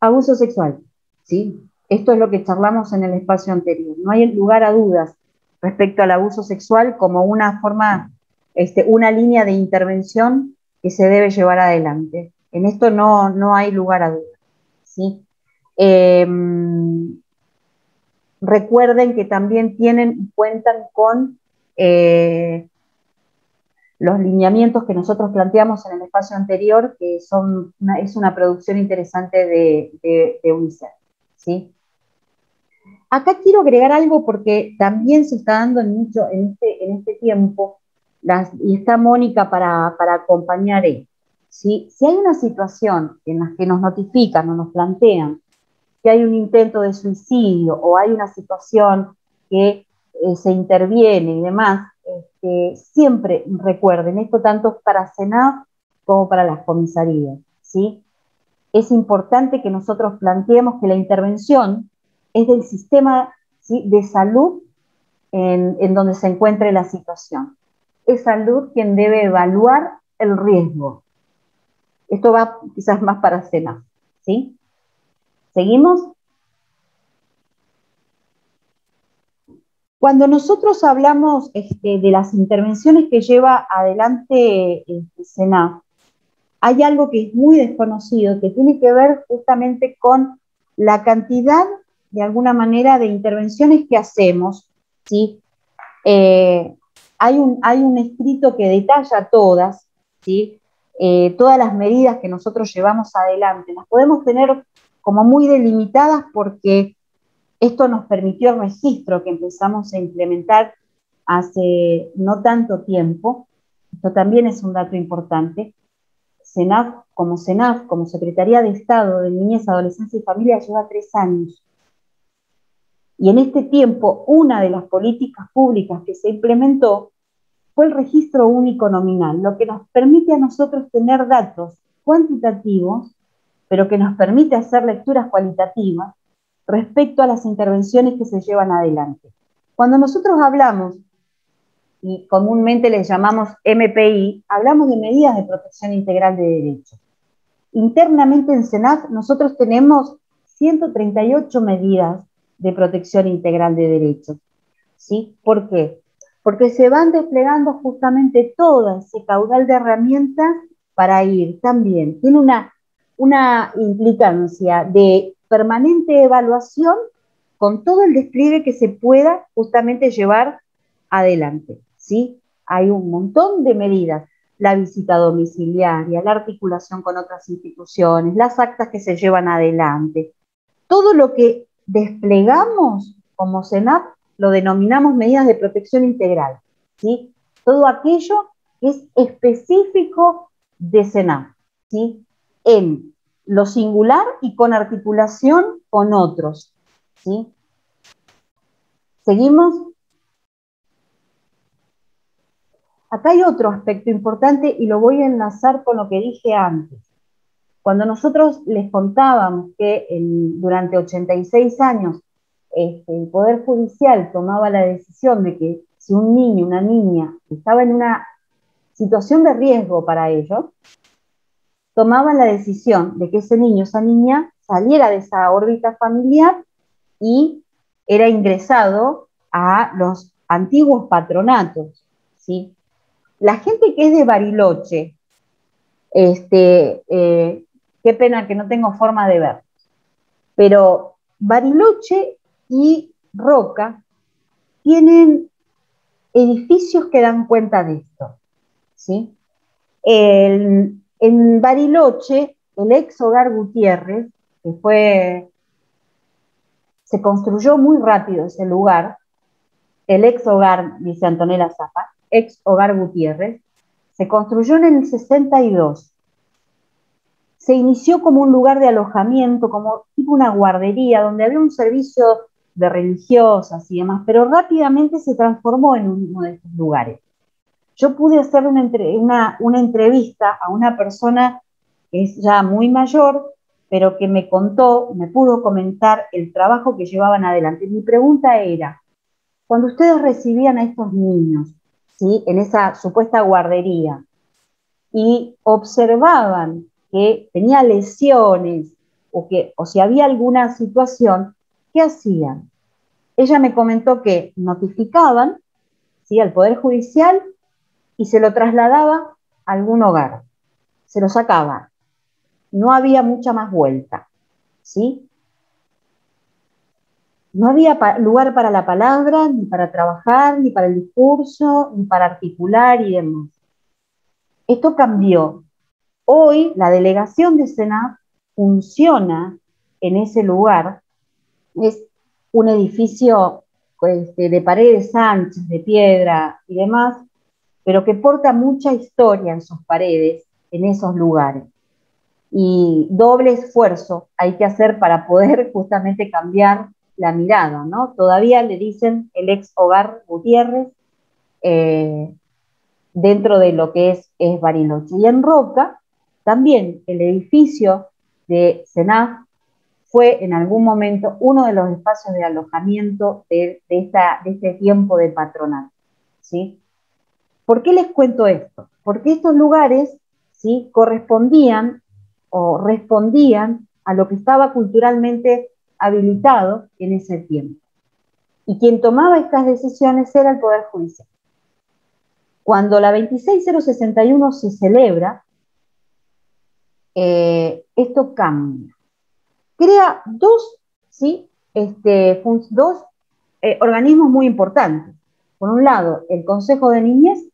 Abuso sexual, ¿sí? Esto es lo que charlamos en el espacio anterior. No hay lugar a dudas respecto al abuso sexual como una forma, una línea de intervención que se debe llevar adelante. En esto no hay lugar a dudas, ¿sí? Recuerden que también cuentan con los lineamientos que nosotros planteamos en el espacio anterior, que es una producción interesante de UNICEF, ¿sí? Acá quiero agregar algo porque también se está dando en este tiempo, y está Mónica para acompañar esto, ¿sí? Si hay una situación en la que nos notifican o nos plantean que hay un intento de suicidio o hay una situación que se interviene y demás, siempre recuerden, esto tanto para Senado como para las comisarías, ¿sí? Es importante que nosotros planteemos que la intervención es del sistema, ¿sí?, de salud en donde se encuentre la situación. Es salud quien debe evaluar el riesgo. Esto va quizás más para Senado, ¿sí? ¿Seguimos? Cuando nosotros hablamos de las intervenciones que lleva adelante SENAF, hay algo que es muy desconocido, que tiene que ver justamente con la cantidad, de alguna manera, de intervenciones que hacemos, ¿sí? Hay un escrito que detalla todas, ¿sí? Todas las medidas que nosotros llevamos adelante. Las podemos tener como muy delimitadas porque esto nos permitió el registro que empezamos a implementar hace no tanto tiempo. Esto también es un dato importante. SENAF, como Secretaría de Estado de Niñez, Adolescencia y Familia, lleva 3 años. Y en este tiempo, una de las políticas públicas que se implementó fue el registro único nominal, lo que nos permite a nosotros tener datos cuantitativos, pero que nos permite hacer lecturas cualitativas respecto a las intervenciones que se llevan adelante. Cuando nosotros hablamos, y comúnmente les llamamos MPI, hablamos de medidas de protección integral de derechos. Internamente en SENAF nosotros tenemos 138 medidas de protección integral de derechos. ¿Sí? ¿Por qué? Porque se van desplegando justamente todo ese caudal de herramientas para ir también. Tiene una implicancia de permanente evaluación con todo el despliegue que se pueda justamente llevar adelante, ¿sí? Hay un montón de medidas, la visita domiciliaria, la articulación con otras instituciones, las actas que se llevan adelante. Todo lo que desplegamos como SENAF lo denominamos medidas de protección integral, ¿sí? Todo aquello que es específico de SENAF, ¿sí? En lo singular y con articulación con otros, ¿sí? ¿Seguimos? Acá hay otro aspecto importante y lo voy a enlazar con lo que dije antes. Cuando nosotros les contábamos que durante 86 años el Poder Judicial tomaba la decisión de que si un niño, una niña, estaba en una situación de riesgo para ellos, tomaban la decisión de que ese niño, esa niña, saliera de esa órbita familiar y era ingresado a los antiguos patronatos, ¿sí? La gente que es de Bariloche, qué pena que no tengo forma de ver, pero Bariloche y Roca tienen edificios que dan cuenta de esto, ¿sí? En Bariloche, el ex Hogar Gutiérrez, se construyó muy rápido ese lugar, el ex Hogar, dice Antonella Zapa, ex Hogar Gutiérrez, se construyó en el 62. Se inició como un lugar de alojamiento, como tipo una guardería, donde había un servicio de religiosas y demás, pero rápidamente se transformó en uno de estos lugares. Yo pude hacer una entrevista a una persona que es ya muy mayor, pero que me pudo comentar el trabajo que llevaban adelante. Mi pregunta era, cuando ustedes recibían a estos niños, ¿sí?, en esa supuesta guardería, y observaban que tenía lesiones o si había alguna situación, ¿qué hacían? Ella me comentó que notificaban, ¿sí?, al Poder Judicial y se lo trasladaba a algún hogar, se lo sacaba. No había mucha más vuelta, ¿sí? No había lugar para la palabra, ni para trabajar, ni para el discurso, ni para articular y demás. Esto cambió. Hoy la delegación de SENAF funciona en ese lugar. Es un edificio de paredes anchas, de piedra y demás, pero que porta mucha historia en sus paredes, en esos lugares. Y doble esfuerzo hay que hacer para poder justamente cambiar la mirada, ¿no? Todavía le dicen el ex Hogar Gutiérrez dentro de lo que es Bariloche. Y en Roca, también el edificio de SENAF fue en algún momento uno de los espacios de alojamiento de este tiempo de patronato, ¿sí? ¿Por qué les cuento esto? Porque estos lugares, ¿sí?, correspondían o respondían a lo que estaba culturalmente habilitado en ese tiempo. y quien tomaba estas decisiones era el Poder Judicial. Cuando la 26061 se celebra, esto cambia. Crea dos, ¿sí? Dos organismos muy importantes. Por un lado, el Consejo de Niñez,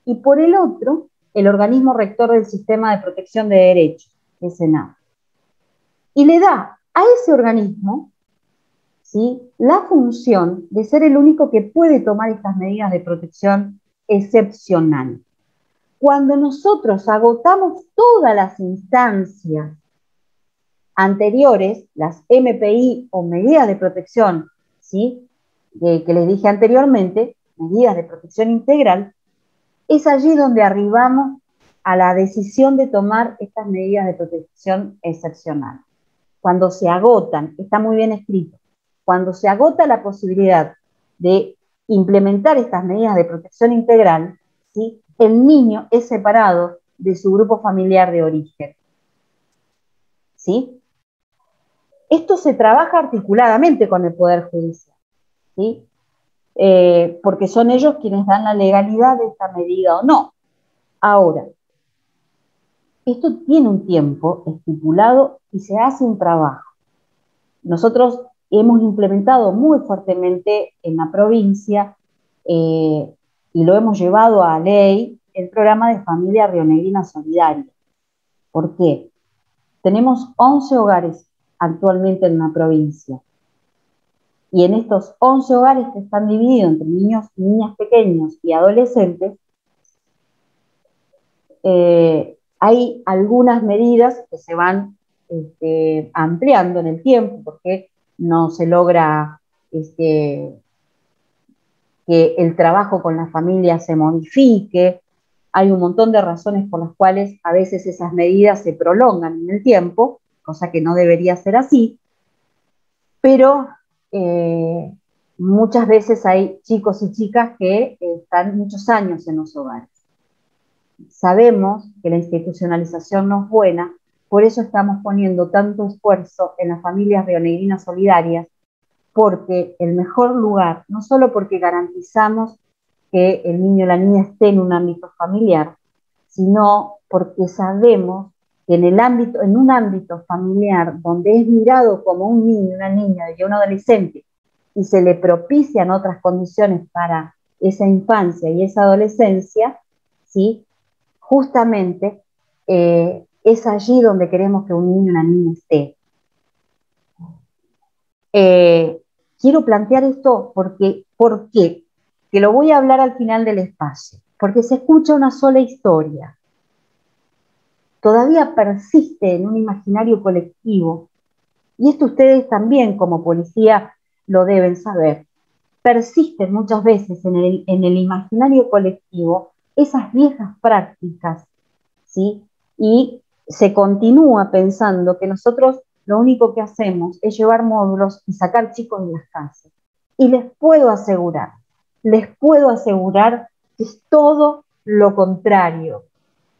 y por el otro, el organismo rector del Sistema de Protección de Derechos, el Senado. Y le da a ese organismo, ¿sí?, la función de ser el único que puede tomar estas medidas de protección excepcional. Cuando nosotros agotamos todas las instancias anteriores, las MPI o medidas de protección, ¿sí?, que les dije anteriormente, medidas de protección integral, es allí donde arribamos a la decisión de tomar estas medidas de protección excepcional. Cuando se agotan, está muy bien escrito, cuando se agota la posibilidad de implementar estas medidas de protección integral, ¿sí?, el niño es separado de su grupo familiar de origen. ¿Sí? Esto se trabaja articuladamente con el Poder Judicial, ¿sí? Porque son ellos quienes dan la legalidad de esta medida o no. Ahora, esto tiene un tiempo estipulado y se hace un trabajo. Nosotros hemos implementado muy fuertemente en la provincia y lo hemos llevado a ley el programa de familia rionegrina solidaria. ¿Por qué? Tenemos 11 hogares actualmente en la provincia. Y en estos 11 hogares que están divididos entre niños y niñas pequeños y adolescentes, hay algunas medidas que se van ampliando en el tiempo porque no se logra que el trabajo con la familia se modifique. Hay un montón de razones por las cuales a veces esas medidas se prolongan en el tiempo, cosa que no debería ser así, pero muchas veces hay chicos y chicas que están muchos años en los hogares. Sabemos que la institucionalización no es buena, por eso estamos poniendo tanto esfuerzo en las familias rionegrinas solidarias, porque el mejor lugar, no solo porque garantizamos que el niño o la niña esté en un ámbito familiar, sino porque sabemos que en un ámbito familiar donde es mirado como un niño, una niña y un adolescente y se le propician otras condiciones para esa infancia y esa adolescencia, ¿sí?, justamente es allí donde queremos que un niño y una niña esté. Quiero plantear esto porque, ¿por qué? Que lo voy a hablar al final del espacio, porque se escucha una sola historia. Todavía persiste en un imaginario colectivo, y esto ustedes también como policía lo deben saber, persisten muchas veces en el imaginario colectivo esas viejas prácticas, ¿sí? Y se continúa pensando que nosotros lo único que hacemos es llevar módulos y sacar chicos de las casas. Y les puedo asegurar que es todo lo contrario.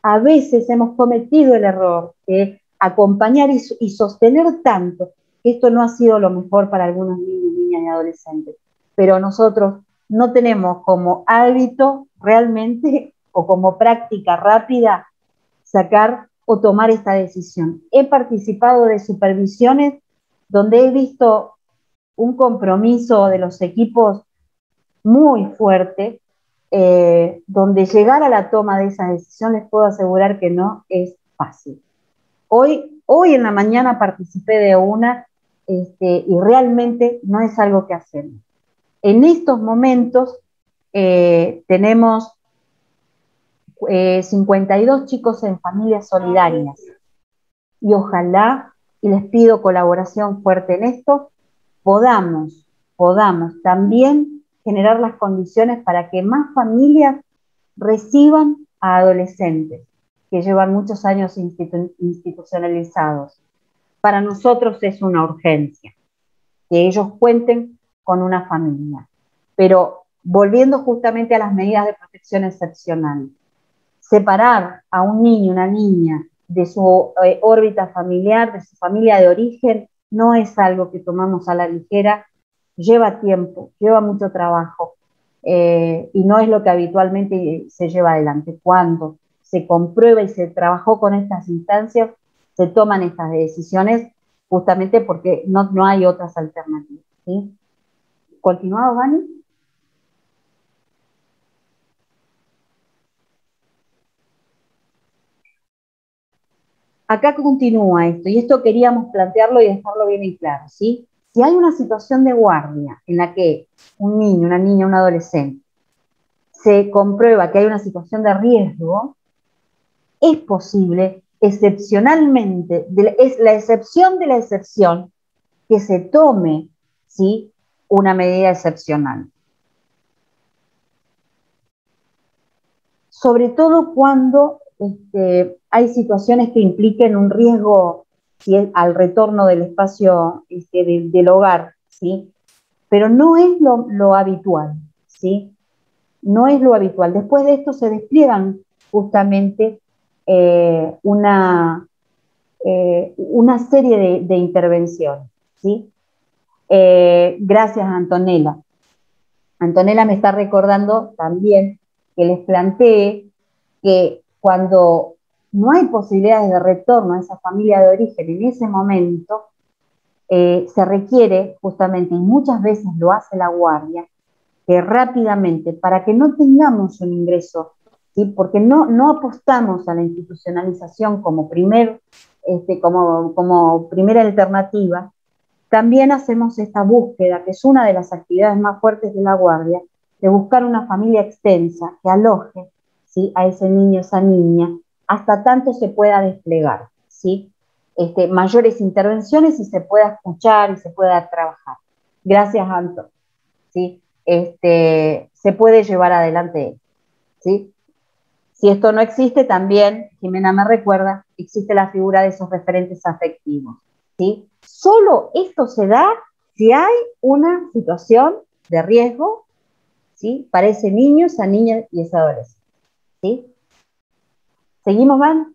A veces hemos cometido el error de acompañar y sostener tanto que esto no ha sido lo mejor para algunos niños, niñas y adolescentes. Pero nosotros no tenemos como hábito realmente o como práctica rápida sacar o tomar esta decisión. He participado de supervisiones donde he visto un compromiso de los equipos muy fuerte, donde llegar a la toma de esa decisión les puedo asegurar que no es fácil. Hoy en la mañana participé de una y realmente no es algo que hacemos. En estos momentos tenemos 52 chicos en familias solidarias y ojalá, y les pido colaboración fuerte en esto, podamos también generar las condiciones para que más familias reciban a adolescentes que llevan muchos años institucionalizados. Para nosotros es una urgencia que ellos cuenten con una familia. Pero volviendo justamente a las medidas de protección excepcional, separar a un niño, una niña, de su órbita familiar, de su familia de origen, no es algo que tomamos a la ligera lleva tiempo, lleva mucho trabajo, y no es lo que habitualmente se lleva adelante. Cuando se comprueba y se trabajó con estas instancias, se toman estas decisiones justamente porque no hay otras alternativas, ¿sí? ¿Continuado, Vani? Acá continúa esto, y esto queríamos plantearlo y dejarlo bien y claro, ¿sí? Si hay una situación de guardia en la que un niño, una niña, un adolescente se comprueba que hay una situación de riesgo, es posible, excepcionalmente, es la excepción de la excepción, que se tome, ¿sí?, una medida excepcional. Sobre todo cuando hay situaciones que impliquen un riesgo, ¿sí?, al retorno del espacio del hogar, ¿sí? Pero no es lo habitual, ¿sí? No es lo habitual. Después de esto se despliegan justamente una serie de intervenciones, ¿sí? Gracias a Antonella. Antonella me está recordando también que les planteé que cuando no hay posibilidades de retorno a esa familia de origen en ese momento, se requiere justamente, y muchas veces lo hace la guardia, que rápidamente, para que no tengamos un ingreso, ¿sí?, porque no apostamos a la institucionalización como primera alternativa, también hacemos esta búsqueda, que es una de las actividades más fuertes de la guardia, de buscar una familia extensa que aloje, ¿sí?, a ese niño, esa niña, hasta tanto se pueda desplegar, ¿sí?, mayores intervenciones y se pueda escuchar y se pueda trabajar. Gracias, Anton, ¿sí? Se puede llevar adelante, ¿sí? Si esto no existe, también, Jimena me recuerda, existe la figura de esos referentes afectivos, ¿sí? Solo esto se da si hay una situación de riesgo, ¿sí?, para ese niño, esa niña y ese adolescente, ¿sí? ¿Seguimos, Van?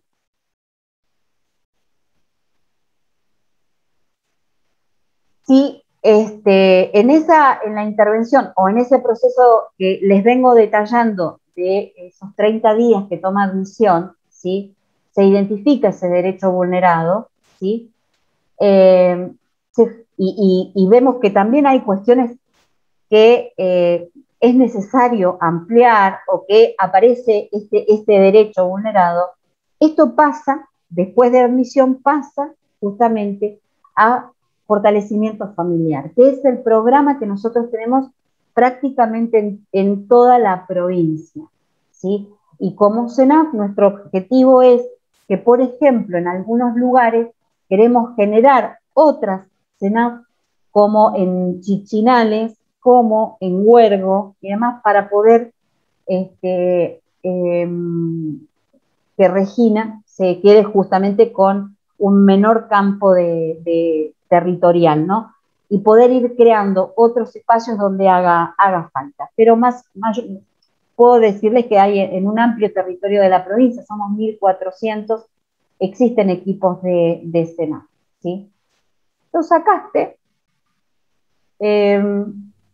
Sí, en la intervención o en ese proceso que les vengo detallando de esos 30 días que toma admisión, ¿sí?, se identifica ese derecho vulnerado, ¿sí? Y vemos que también hay cuestiones que es necesario ampliar o que aparece este derecho vulnerado. Esto pasa, después de admisión, pasa justamente a fortalecimiento familiar, que es el programa que nosotros tenemos prácticamente en toda la provincia, ¿sí? Y como SENAF, nuestro objetivo es que, por ejemplo, en algunos lugares queremos generar otras SENAF, como en Chichinales, como en Huergo y demás, para poder que Regina se quede justamente con un menor campo de territorial, ¿no? Y poder ir creando otros espacios donde haga falta. Pero puedo decirles que hay en un amplio territorio de la provincia, somos 1.400, existen equipos de SENA, ¿sí? Lo sacaste.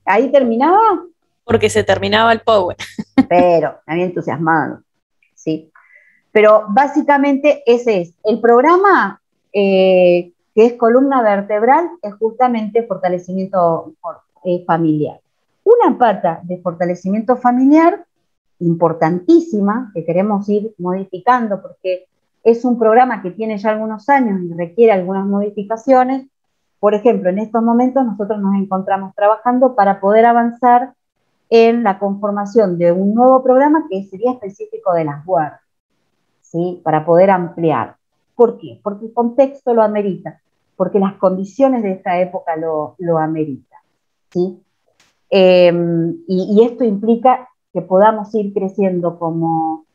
¿Ahí terminaba? Porque se terminaba el Power. Pero, me había entusiasmado, ¿sí? Pero básicamente ese es. El programa que es columna vertebral es justamente fortalecimiento familiar. Una pata de fortalecimiento familiar importantísima que queremos ir modificando porque es un programa que tiene ya algunos años y requiere algunas modificaciones. Por ejemplo, en estos momentos nosotros nos encontramos trabajando para poder avanzar en la conformación de un nuevo programa que sería específico de las guardias, ¿sí?, para poder ampliar. ¿Por qué? Porque el contexto lo amerita, porque las condiciones de esta época lo ameritan, ¿sí? Y esto implica que podamos ir creciendo como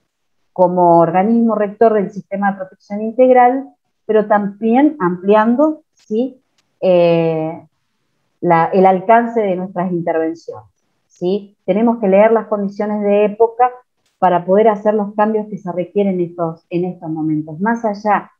organismo rector del sistema de protección integral, pero también ampliando, ¿sí?, el alcance de nuestras intervenciones, ¿sí? Tenemos que leer las condiciones de época para poder hacer los cambios que se requieren en estos momentos. Más allá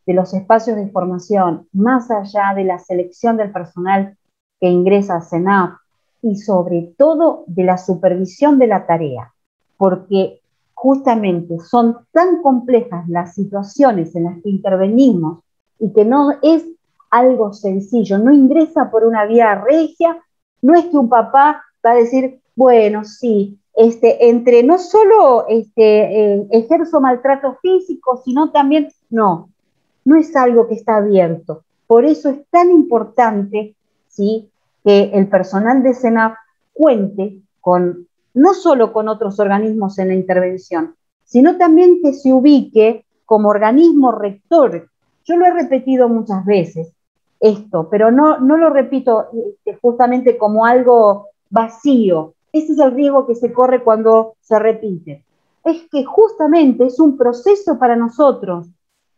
de los espacios de formación, más allá de la selección del personal que ingresa a CENAF y sobre todo de la supervisión de la tarea, porque justamente son tan complejas las situaciones en las que intervenimos y que no es algo sencillo, no ingresa por una vía regia, no es que un papá va a decir, bueno, sí, entre no solo ejerzo maltrato físico, sino también, no es algo que está abierto. Por eso es tan importante, ¿sí?, que el personal de CENAF cuente con, no solo con otros organismos en la intervención, sino también que se ubique como organismo rector. Yo lo he repetido muchas veces esto, pero no lo repito justamente como algo vacío. Ese es el riesgo que se corre cuando se repite. Es que justamente es un proceso para nosotros,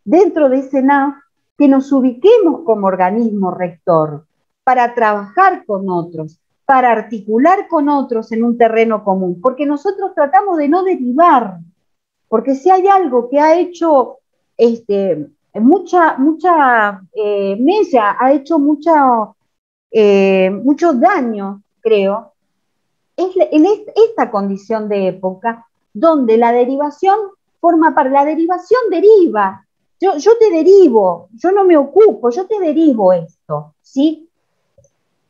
dentro de CENAF, que nos ubiquemos como organismo rector para trabajar con otros, para articular con otros en un terreno común, porque nosotros tratamos de no derivar, porque si hay algo que ha hecho mucha mella, ha hecho mucho daño, creo, es en esta condición de época donde la derivación forma parte, la derivación deriva. Yo te derivo, yo no me ocupo, yo te derivo esto, ¿sí?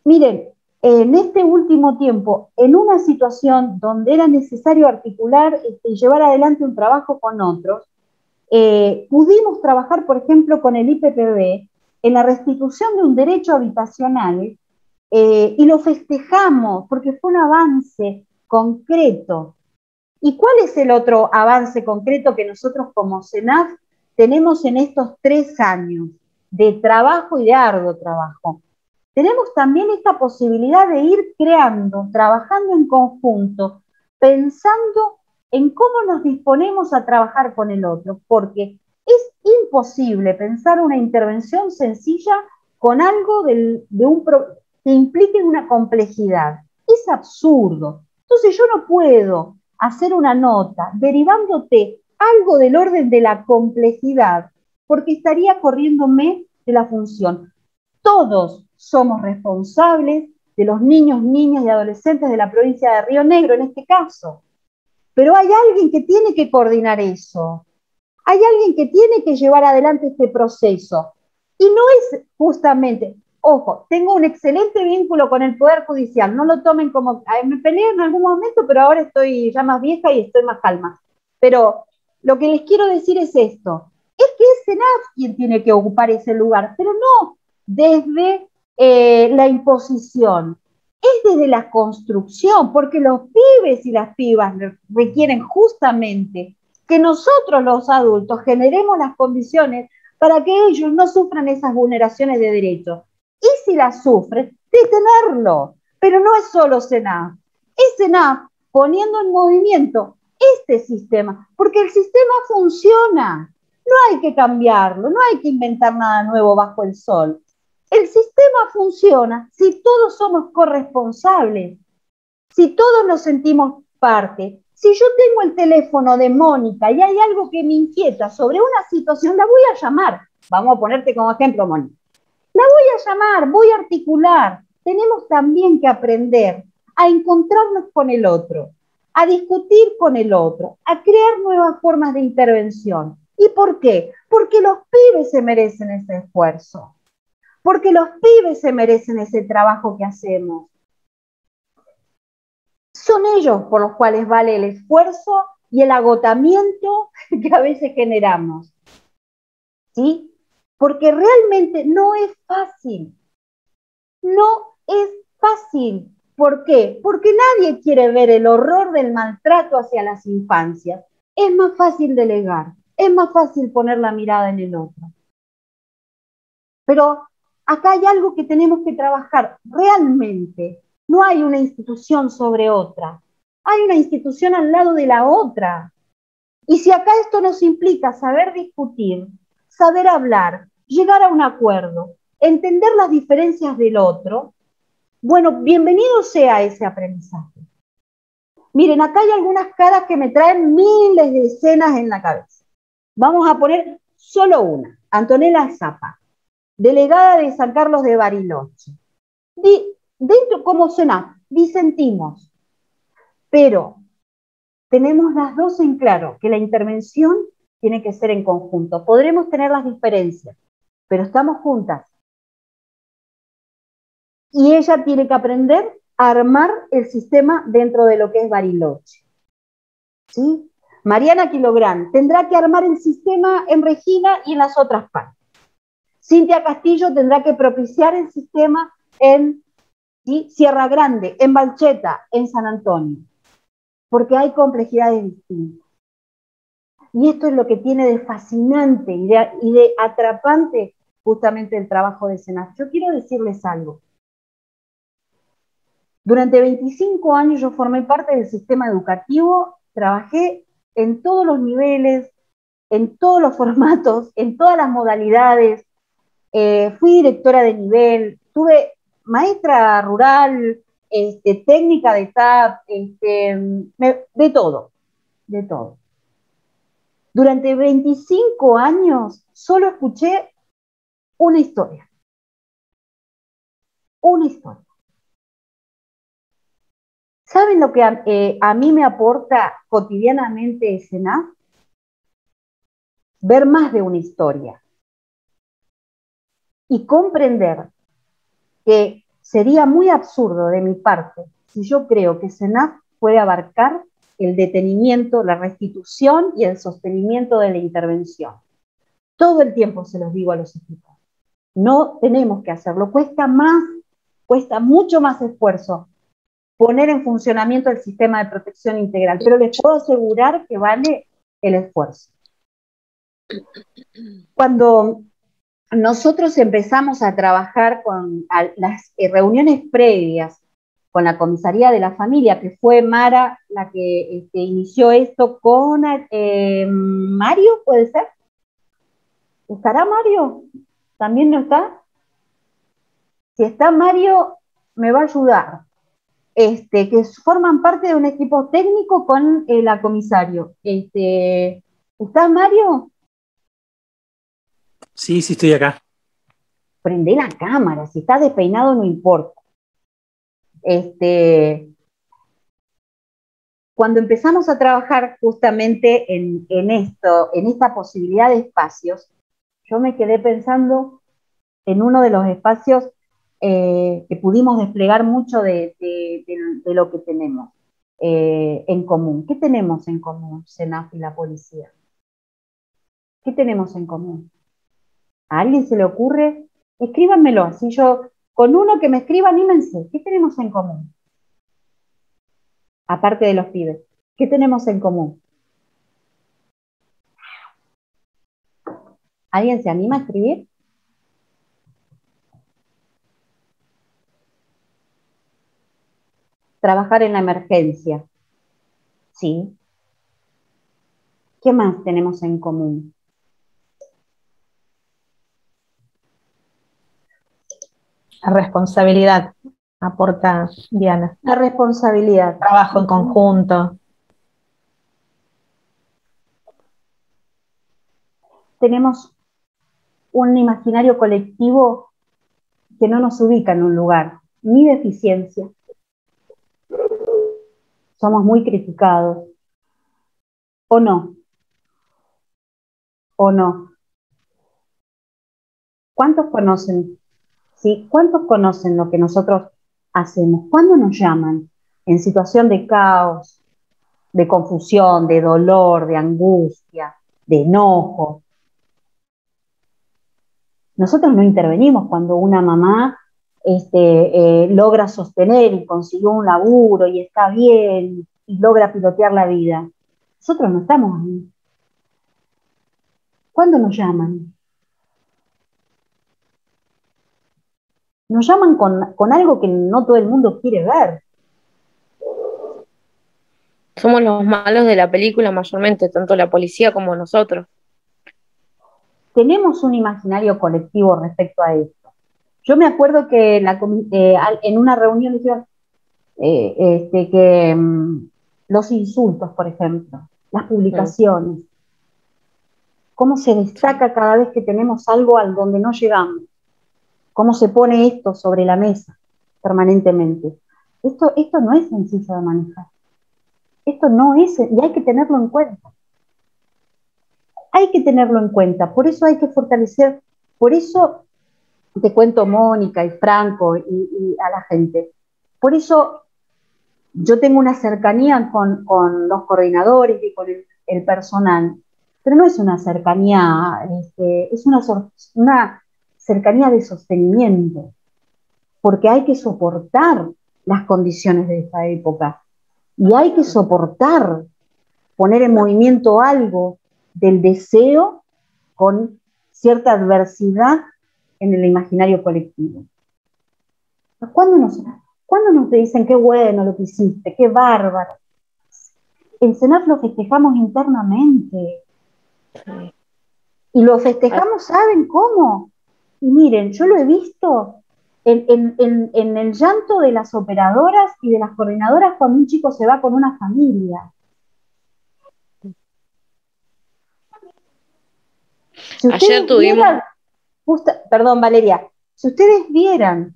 Miren, en este último tiempo, en una situación donde era necesario articular y llevar adelante un trabajo con otros, pudimos trabajar, por ejemplo, con el IPPB en la restitución de un derecho habitacional y lo festejamos porque fue un avance concreto. ¿Y cuál es el otro avance concreto que nosotros como CENAF tenemos en estos 3 años de trabajo y de arduo trabajo? Tenemos también esta posibilidad de ir creando, trabajando en conjunto, pensando en cómo nos disponemos a trabajar con el otro, porque es imposible pensar una intervención sencilla con algo que implique una complejidad. Es absurdo. Entonces yo no puedo hacer una nota derivándote algo del orden de la complejidad, porque estaría corriéndome de la función. Todos somos responsables de los niños, niñas y adolescentes de la provincia de Río Negro en este caso. Pero hay alguien que tiene que coordinar eso. Hay alguien que tiene que llevar adelante este proceso. Y no es justamente, ojo, tengo un excelente vínculo con el Poder Judicial, no lo tomen como, me peleé en algún momento, pero ahora estoy ya más vieja y estoy más calma. Pero lo que les quiero decir es esto, es que es CENAF quien tiene que ocupar ese lugar, pero no desde la imposición, es desde la construcción, porque los pibes y las pibas requieren justamente que nosotros los adultos generemos las condiciones para que ellos no sufran esas vulneraciones de derechos. Y si las sufren, detenerlo. Pero no es solo CENAF, es CENAF poniendo en movimiento este sistema, porque el sistema funciona. No hay que cambiarlo, no hay que inventar nada nuevo bajo el sol. El sistema funciona si todos somos corresponsables, si todos nos sentimos parte. Si yo tengo el teléfono de Mónica y hay algo que me inquieta sobre una situación, la voy a llamar. Vamos a ponerte como ejemplo, Mónica. La voy a llamar, voy a articular. Tenemos también que aprender a encontrarnos con el otro, a discutir con el otro, a crear nuevas formas de intervención. ¿Y por qué? Porque los pibes se merecen ese esfuerzo. Porque los pibes se merecen ese trabajo que hacemos. Son ellos por los cuales vale el esfuerzo y el agotamiento que a veces generamos. ¿Sí? Porque realmente no es fácil. No es fácil. ¿Por qué? Porque nadie quiere ver el horror del maltrato hacia las infancias. Es más fácil delegar, es más fácil poner la mirada en el otro. Pero acá hay algo que tenemos que trabajar realmente. No hay una institución sobre otra. Hay una institución al lado de la otra. Y si acá esto nos implica saber discutir, saber hablar, llegar a un acuerdo, entender las diferencias del otro, bueno, bienvenido sea ese aprendizaje. Miren, acá hay algunas caras que me traen miles de escenas en la cabeza. Vamos a poner solo una. Antonella Zapa, delegada de San Carlos de Bariloche. dentro como SENAC, disentimos, pero tenemos las dos en claro, que la intervención tiene que ser en conjunto. Podremos tener las diferencias, pero estamos juntas. Y ella tiene que aprender a armar el sistema dentro de lo que es Bariloche. ¿Sí? Mariana Quilográn tendrá que armar el sistema en Regina y en las otras partes. Cintia Castillo tendrá que propiciar el sistema en Sierra Grande, en Balcheta, en San Antonio, porque hay complejidades distintas. Y esto es lo que tiene de fascinante y de atrapante justamente el trabajo de SENAC. Yo quiero decirles algo. Durante 25 años yo formé parte del sistema educativo, trabajé en todos los niveles, en todos los formatos, en todas las modalidades, fui directora de nivel, tuve maestra rural, técnica de TAP, de todo, de todo. Durante 25 años solo escuché una historia. Una historia. ¿Saben lo que a mí me aporta cotidianamente SENAC? Ver más de una historia y comprender que sería muy absurdo de mi parte si yo creo que SENAC puede abarcar el detenimiento, la restitución y el sostenimiento de la intervención. Todo el tiempo se los digo a los equipos. No tenemos que hacerlo. Cuesta mucho más esfuerzo poner en funcionamiento el sistema de protección integral, pero les puedo asegurar que vale el esfuerzo. Cuando nosotros empezamos a trabajar con las reuniones previas con la comisaría de la familia, que fue Mara la que inició esto con Mario, ¿puede ser? ¿Estará Mario? ¿También no está? Si está Mario, me va a ayudar. Que forman parte de un equipo técnico con la comisario. ¿Está Mario? Sí, sí, estoy acá. Prende la cámara, si está despeinado no importa. Cuando empezamos a trabajar justamente en esta posibilidad de espacios, yo me quedé pensando en uno de los espacios que pudimos desplegar mucho de lo que tenemos en común. ¿Qué tenemos en común, SENAC y la policía? ¿Qué tenemos en común? ¿A alguien se le ocurre? Escríbanmelo, así yo, con uno que me escriba, anímense. ¿Qué tenemos en común? Aparte de los pibes, ¿qué tenemos en común? ¿Alguien se anima a escribir? Trabajar en la emergencia. Sí. ¿Qué más tenemos en común? La responsabilidad, aporta Diana. La responsabilidad. Trabajo en conjunto. Tenemos un imaginario colectivo que no nos ubica en un lugar, ni de eficiencia. Somos muy criticados. ¿O no? ¿O no? ¿Cuántos conocen? ¿Sí? ¿Cuántos conocen lo que nosotros hacemos? ¿Cuándo nos llaman? En situación de caos, de confusión, de dolor, de angustia, de enojo. Nosotros no intervenimos cuando una mamá logra sostener y consiguió un laburo y está bien y logra pilotear la vida. Nosotros no estamos ahí. ¿Cuándo nos llaman? Nos llaman con algo que no todo el mundo quiere ver. Somos los malos de la película mayormente, tanto la policía como nosotros. Tenemos un imaginario colectivo respecto a esto. Yo me acuerdo que en una reunión dijeron los insultos, por ejemplo, las publicaciones, cómo se destaca cada vez que tenemos algo al donde no llegamos, cómo se pone esto sobre la mesa. permanentemente. Esto no es sencillo de manejar. Esto no es, y hay que tenerlo en cuenta. Hay que tenerlo en cuenta, por eso hay que fortalecer, por eso te cuento Mónica y Franco y a la gente. Por eso yo tengo una cercanía con los coordinadores y con el personal, pero no es una cercanía, es una cercanía de sostenimiento, porque hay que soportar las condiciones de esta época y hay que soportar poner en movimiento algo del deseo con cierta adversidad en el imaginario colectivo. ¿Cuándo nos dicen qué bueno lo que hiciste, qué bárbaro? En CENAF lo festejamos internamente. Sí. Y lo festejamos, ¿saben cómo? Y miren, yo lo he visto en el llanto de las operadoras y de las coordinadoras cuando un chico se va con una familia. Si Ayer tuvimos... Perdón, Valeria. Si ustedes vieran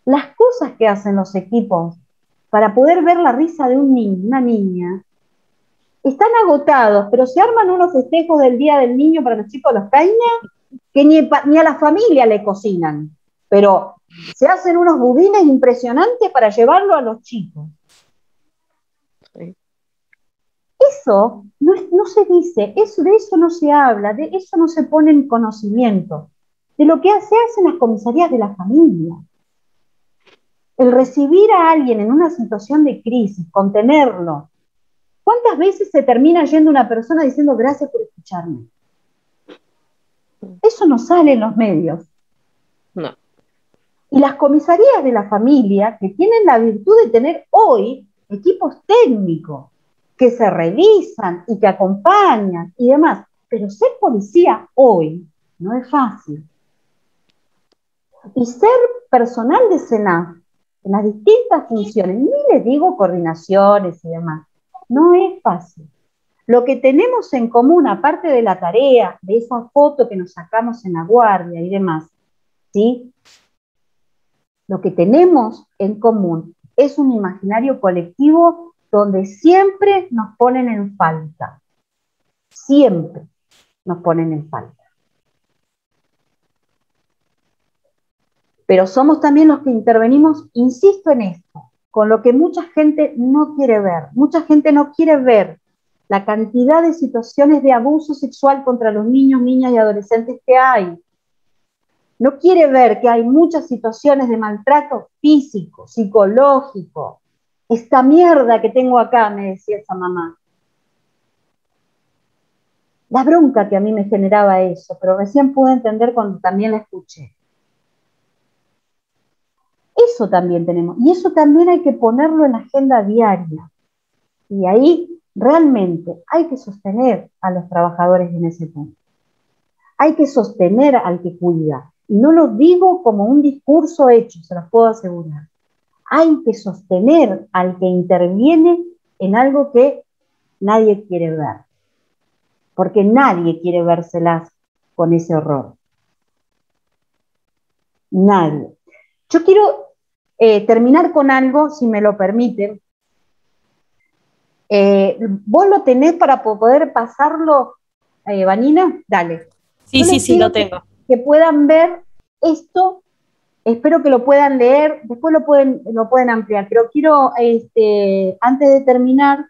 las cosas que hacen los equipos para poder ver la risa de un niño, una niña, están agotados, pero se arman unos festejos del Día del Niño para los chicos de los Cañas que ni a la familia le cocinan, pero se hacen unos budines impresionantes para llevarlo a los chicos. Sí. Eso no se dice, de eso no se habla, de eso no se pone en conocimiento, de lo que se hace en las comisarías de la familia. El recibir a alguien en una situación de crisis, contenerlo. ¿Cuántas veces se termina yendo una persona diciendo gracias por escucharme? Eso no sale en los medios. No. Y las comisarías de la familia, que tienen la virtud de tener hoy equipos técnicos, que se revisan y que acompañan y demás, pero ser policía hoy no es fácil. Y ser personal de CENAF en las distintas funciones, ni les digo coordinaciones y demás, no es fácil. Lo que tenemos en común, aparte de la tarea, de esa foto que nos sacamos en la guardia y demás, ¿sí? Lo que tenemos en común es un imaginario colectivo donde siempre nos ponen en falta. Siempre nos ponen en falta. Pero somos también los que intervenimos, insisto en esto, con lo que mucha gente no quiere ver. Mucha gente no quiere ver la cantidad de situaciones de abuso sexual contra los niños, niñas y adolescentes que hay. No quiere ver que hay muchas situaciones de maltrato físico, psicológico. Esta mierda que tengo acá, me decía esa mamá. La bronca que a mí me generaba eso, pero recién pude entender cuando también la escuché. Eso también tenemos, y eso también hay que ponerlo en la agenda diaria. Y ahí realmente hay que sostener a los trabajadores en ese punto. Hay que sostener al que cuida. Y no lo digo como un discurso hecho, se los puedo asegurar. Hay que sostener al que interviene en algo que nadie quiere ver. Porque nadie quiere vérselas con ese horror. Nadie. Yo quiero terminar con algo, si me lo permiten. ¿Vos lo tenés para poder pasarlo, Vanina? Dale. Sí, lo tengo. Que puedan ver esto, espero que lo puedan leer, después lo pueden ampliar, pero quiero, antes de terminar,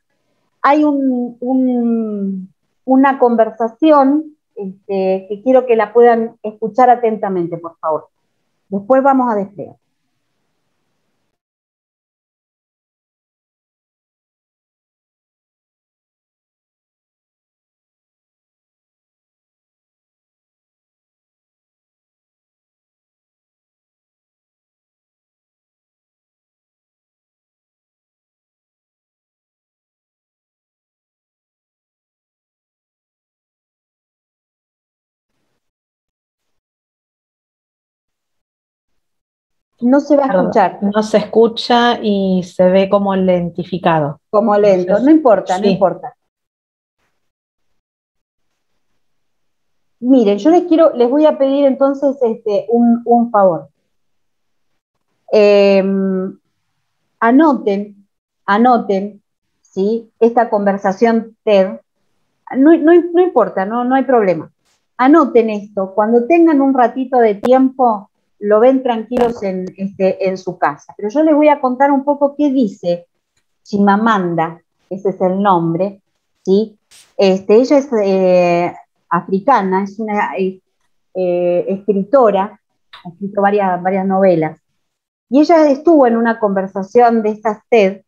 hay una conversación que quiero que la puedan escuchar atentamente, por favor. Después vamos a desplegar. No se va a escuchar. No se escucha y se ve como lentificado. Como lento, entonces, no importa, sí. No importa. Miren, yo les voy a pedir entonces un favor. Anoten, anoten, ¿sí? Esta conversación TED, no importa, no hay problema. Anoten esto, cuando tengan un ratito de tiempo, lo ven tranquilos en su casa. Pero yo les voy a contar un poco qué dice Chimamanda, ese es el nombre, ¿sí? Ella es africana, es una escritora, ha escrito varias novelas, y ella estuvo en una conversación de estas TED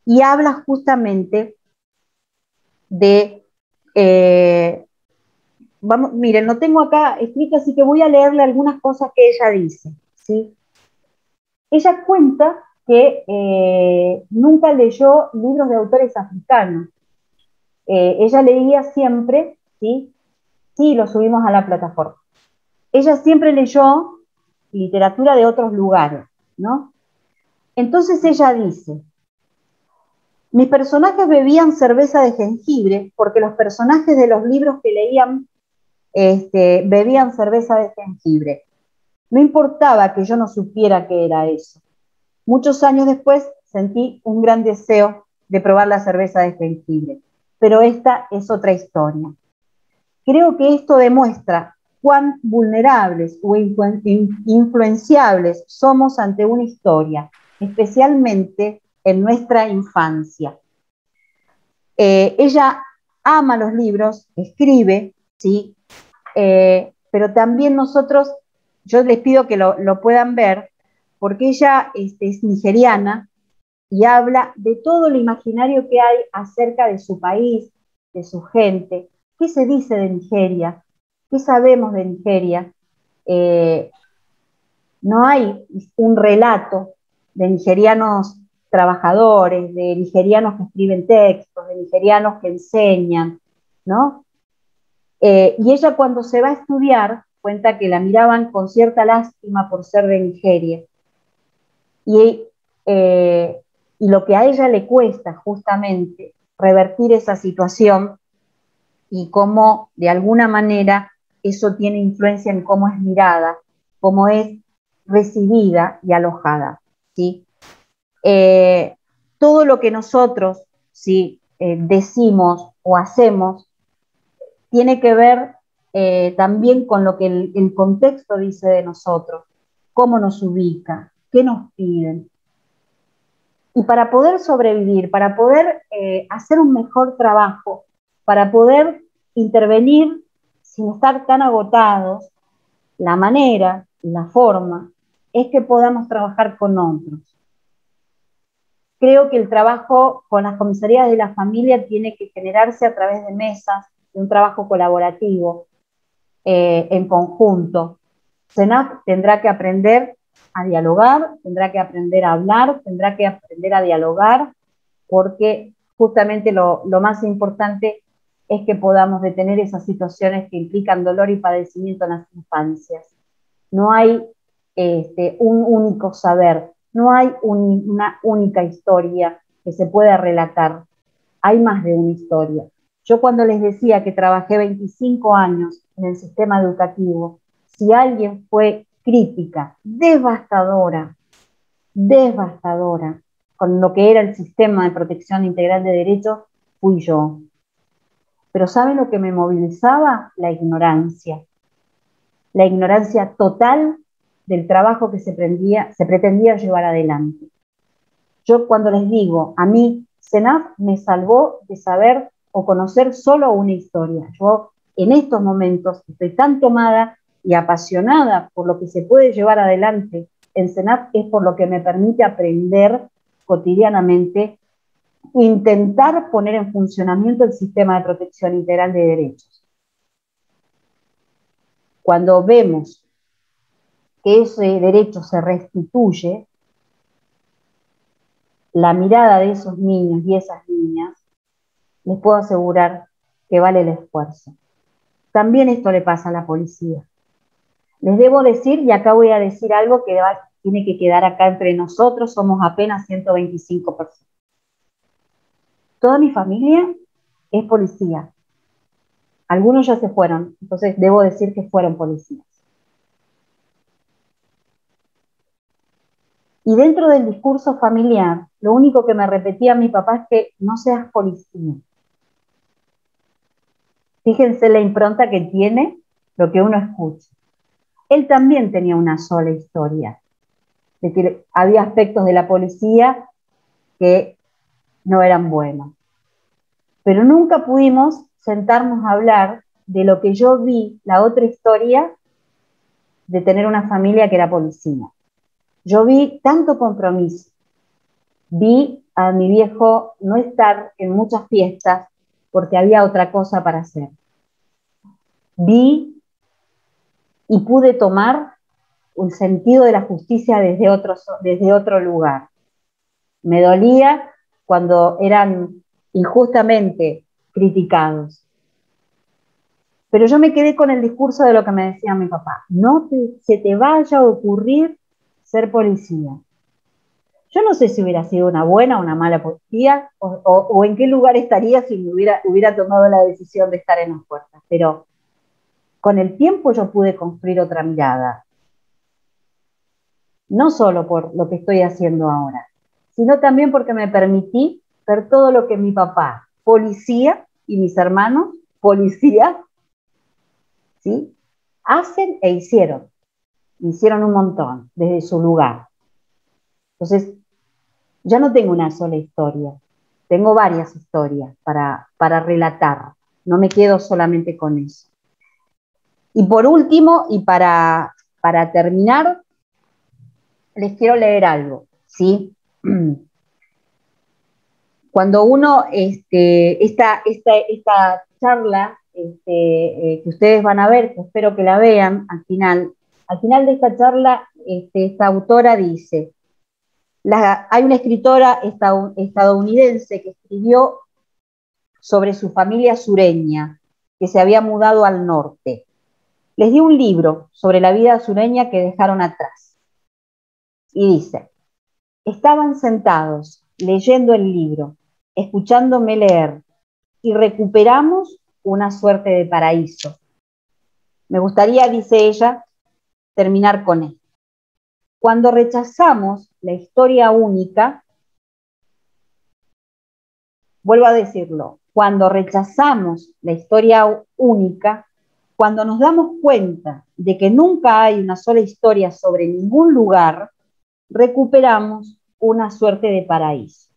y habla justamente de, miren, lo tengo acá escrito, así que voy a leerle algunas cosas que ella dice, ¿sí? Ella cuenta que nunca leyó libros de autores africanos. Ella leía siempre, ¿sí? Sí, lo subimos a la plataforma. Ella siempre leyó literatura de otros lugares, ¿no? Entonces ella dice, mis personajes bebían cerveza de jengibre porque los personajes de los libros que leían bebían cerveza de jengibre. No importaba que yo no supiera qué era eso. Muchos años después sentí un gran deseo de probar la cerveza de jengibre, pero esta es otra historia. Creo que esto demuestra cuán vulnerables o influenciables somos ante una historia, especialmente en nuestra infancia. Ella ama los libros, escribe, ¿sí? Pero también nosotros, yo les pido que lo puedan ver, porque ella es nigeriana y habla de todo lo imaginario que hay acerca de su país, de su gente. ¿Qué se dice de Nigeria? ¿Qué sabemos de Nigeria? No hay un relato de nigerianos trabajadores, de nigerianos que escriben textos, de nigerianos que enseñan, ¿no? Y ella cuando se va a estudiar cuenta que la miraban con cierta lástima por ser de Nigeria. Y lo que a ella le cuesta justamente revertir esa situación y cómo de alguna manera eso tiene influencia en cómo es mirada, cómo es recibida y alojada, ¿sí? Todo lo que nosotros, ¿sí? Decimos o hacemos tiene que ver también con lo que el contexto dice de nosotros, cómo nos ubica, qué nos piden. Y para poder sobrevivir, para poder hacer un mejor trabajo, para poder intervenir sin estar tan agotados, la manera, la forma, es que podamos trabajar con otros. Creo que el trabajo con las comisarías de la familia tiene que generarse a través de mesas, de un trabajo colaborativo, en conjunto. CENAF tendrá que aprender a dialogar, tendrá que aprender a hablar, tendrá que aprender a dialogar, porque justamente lo más importante es que podamos detener esas situaciones que implican dolor y padecimiento en las infancias. No hay un único saber, no hay una única historia que se pueda relatar, hay más de una historia. Yo cuando les decía que trabajé 25 años en el sistema educativo, si alguien fue crítica, devastadora, con lo que era el sistema de protección integral de derechos, fui yo. Pero ¿saben lo que me movilizaba? La ignorancia total del trabajo que se pretendía llevar adelante. Yo cuando les digo, a mí CENAF me salvó de saber o conocer solo una historia. Yo en estos momentos estoy tan tomada y apasionada por lo que se puede llevar adelante en CENAF, es por lo que me permite aprender cotidianamente, intentar poner en funcionamiento el sistema de protección integral de derechos. Cuando vemos que ese derecho se restituye, la mirada de esos niños y esas niñas, les puedo asegurar que vale el esfuerzo. También esto le pasa a la policía. Les debo decir, y acá voy a decir algo que tiene que quedar acá entre nosotros, somos apenas 125 personas. Toda mi familia es policía. Algunos ya se fueron, entonces debo decir que fueron policías. Y dentro del discurso familiar, lo único que me repetía mi papá es que no seas policía. Fíjense la impronta que tiene lo que uno escucha. Él también tenía una sola historia, de que había aspectos de la policía que no eran buenos. Pero nunca pudimos sentarnos a hablar de lo que yo vi, la otra historia de tener una familia que era policía. Yo vi tanto compromiso, vi a mi viejo no estar en muchas fiestas porque había otra cosa para hacer. Vi y pude tomar un sentido de la justicia desde otro lugar. Me dolía cuando eran injustamente criticados. Pero yo me quedé con el discurso de lo que me decía mi papá. No se te vaya a ocurrir ser policía. Yo no sé si hubiera sido una buena o una mala policía o en qué lugar estaría si me hubiera tomado la decisión de estar en las puertas. Pero con el tiempo yo pude construir otra mirada. No solo por lo que estoy haciendo ahora, sino también porque me permití ver todo lo que mi papá, policía, y mis hermanos, policía, ¿sí?, hacen e hicieron. Hicieron un montón desde su lugar. Entonces, ya no tengo una sola historia, tengo varias historias para relatar. No me quedo solamente con eso. Y por último, y para terminar, les quiero leer algo, ¿sí? Cuando uno, esta charla que ustedes van a ver, que espero que la vean al final de esta charla, esta autora dice, hay una escritora estadounidense que escribió sobre su familia sureña, que se había mudado al norte. Les dio un libro sobre la vida sureña que dejaron atrás. Y dice, estaban sentados leyendo el libro, escuchándome leer, y recuperamos una suerte de paraíso. Me gustaría, dice ella, terminar con esto. Cuando rechazamos la historia única, vuelvo a decirlo, cuando rechazamos la historia única, cuando nos damos cuenta de que nunca hay una sola historia sobre ningún lugar, recuperamos una suerte de paraíso.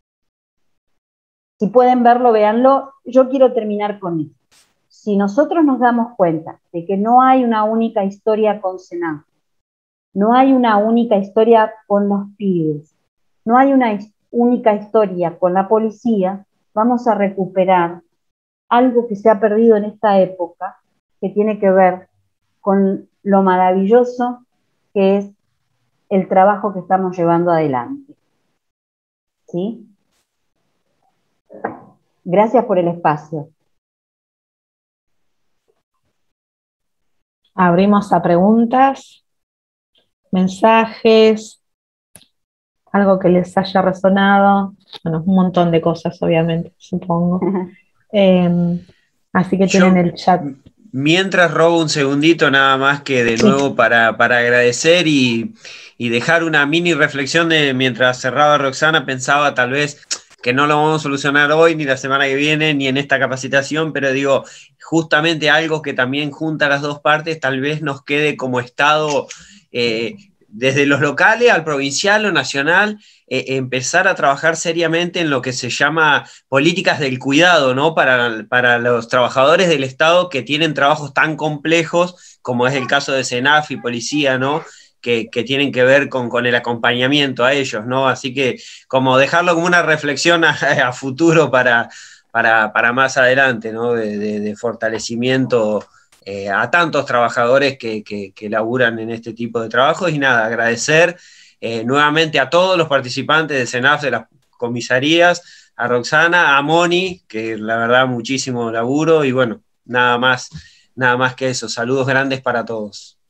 Si pueden verlo, véanlo. Yo quiero terminar con esto. Si nosotros nos damos cuenta de que no hay una única historia con Senam, no hay una única historia con los pibes, no hay una única historia con la policía, vamos a recuperar algo que se ha perdido en esta época, que tiene que ver con lo maravilloso que es el trabajo que estamos llevando adelante. ¿Sí? Gracias por el espacio. Abrimos a preguntas, mensajes, algo que les haya resonado. Bueno, un montón de cosas, obviamente, supongo. Así que tienen el chat. Mientras robo un segundito nada más que de nuevo para agradecer y dejar una mini reflexión de mientras cerraba Roxana, pensaba tal vez que no lo vamos a solucionar hoy, ni la semana que viene, ni en esta capacitación, pero digo, justamente algo que también junta las dos partes, tal vez nos quede como Estado, desde los locales al provincial o nacional, empezar a trabajar seriamente en lo que se llama políticas del cuidado, ¿no? Para los trabajadores del Estado que tienen trabajos tan complejos, como es el caso de SENAF y policía, ¿no? Que tienen que ver con el acompañamiento a ellos, ¿no? Así que como dejarlo como una reflexión a futuro para más adelante, ¿no? De fortalecimiento a tantos trabajadores que laburan en este tipo de trabajos. Y nada, agradecer nuevamente a todos los participantes de SENAF, de las comisarías, a Roxana, a Moni, que la verdad muchísimo laburo, y bueno, nada más que eso. Saludos grandes para todos.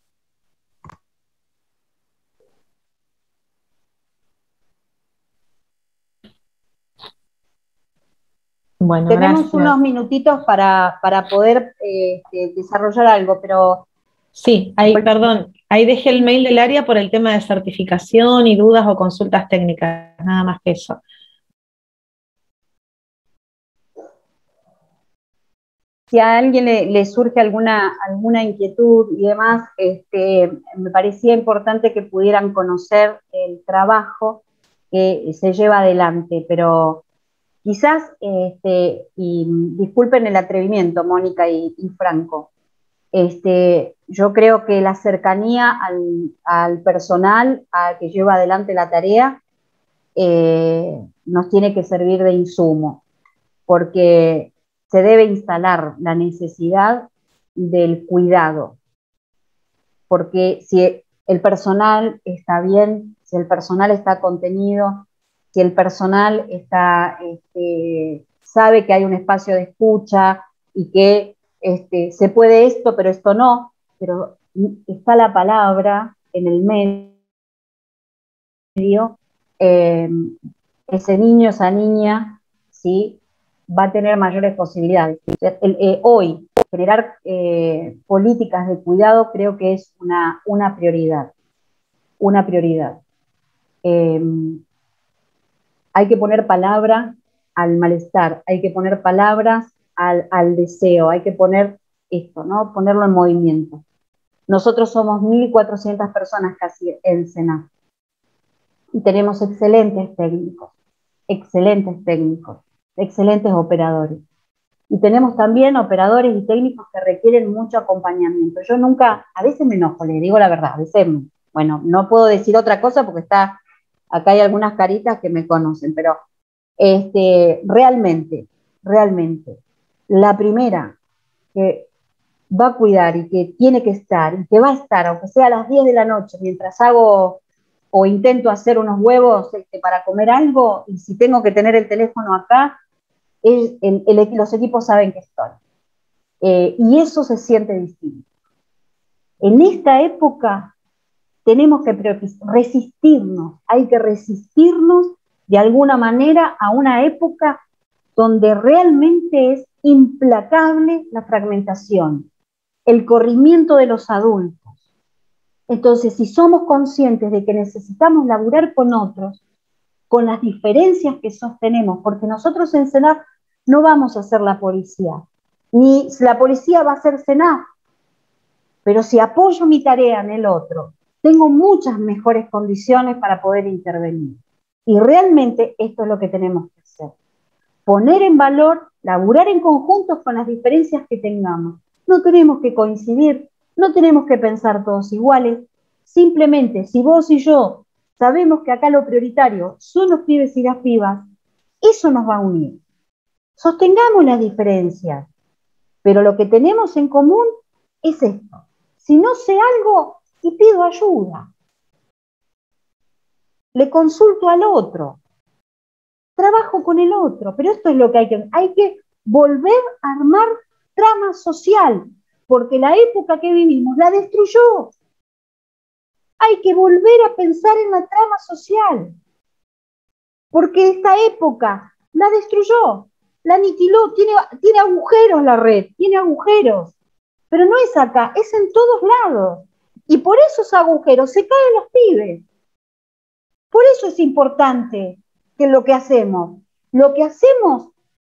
Bueno, tenemos gracias. unos minutitos para poder desarrollar algo, pero Sí, ahí, perdón, ahí dejé el mail del área por el tema de certificación y dudas o consultas técnicas, nada más que eso. Si a alguien le surge alguna inquietud y demás, me parecía importante que pudieran conocer el trabajo que se lleva adelante, pero quizás, y disculpen el atrevimiento, Mónica y Franco, yo creo que la cercanía al personal que lleva adelante la tarea nos tiene que servir de insumo, porque se debe instalar la necesidad del cuidado, porque si el personal está bien, si el personal está contenido, si el personal sabe que hay un espacio de escucha y que se puede esto, pero esto no, pero está la palabra en el medio, eh, ese niño, esa niña, ¿sí?, va a tener mayores posibilidades. Hoy, generar políticas de cuidado creo que es una prioridad. Una prioridad. Hay que poner palabra al malestar, hay que poner palabras al deseo, hay que poner esto, ¿no? Ponerlo en movimiento. Nosotros somos 1.400 personas casi en SENAF y tenemos excelentes técnicos, excelentes operadores. Y tenemos también operadores y técnicos que requieren mucho acompañamiento. Yo nunca, a veces me enojo, les digo la verdad, a veces, bueno, no puedo decir otra cosa porque acá hay algunas caritas que me conocen, pero realmente, la primera que va a cuidar y que tiene que estar, y que va a estar, aunque sea a las 10 de la noche, mientras hago o intento hacer unos huevos para comer algo, y si tengo que tener el teléfono acá, los equipos saben que estoy. Y eso se siente distinto. En esta época tenemos que resistirnos, hay que resistirnos de alguna manera a una época donde realmente es implacable la fragmentación, el corrimiento de los adultos. Entonces, si somos conscientes de que necesitamos laburar con otros, con las diferencias que sostenemos, porque nosotros en SENAF no vamos a ser la policía, ni la policía va a ser SENAF, pero si apoyo mi tarea en el otro, tengo muchas mejores condiciones para poder intervenir. Y realmente esto es lo que tenemos que hacer. Poner en valor, laburar en conjuntos con las diferencias que tengamos. No tenemos que coincidir, no tenemos que pensar todos iguales. Simplemente, si vos y yo sabemos que acá lo prioritario son los pibes y las pibas, eso nos va a unir. Sostengamos las diferencias, pero lo que tenemos en común es esto. Si no sé algo y pido ayuda, le consulto al otro, trabajo con el otro, pero esto es lo que hay que volver a armar trama social, porque la época que vivimos la destruyó. Hay que volver a pensar en la trama social, porque esta época la destruyó, la aniquiló, tiene agujeros la red, tiene agujeros, pero no es acá, es en todos lados. Y por esos agujeros se caen los pibes. Por eso es importante que lo que hacemos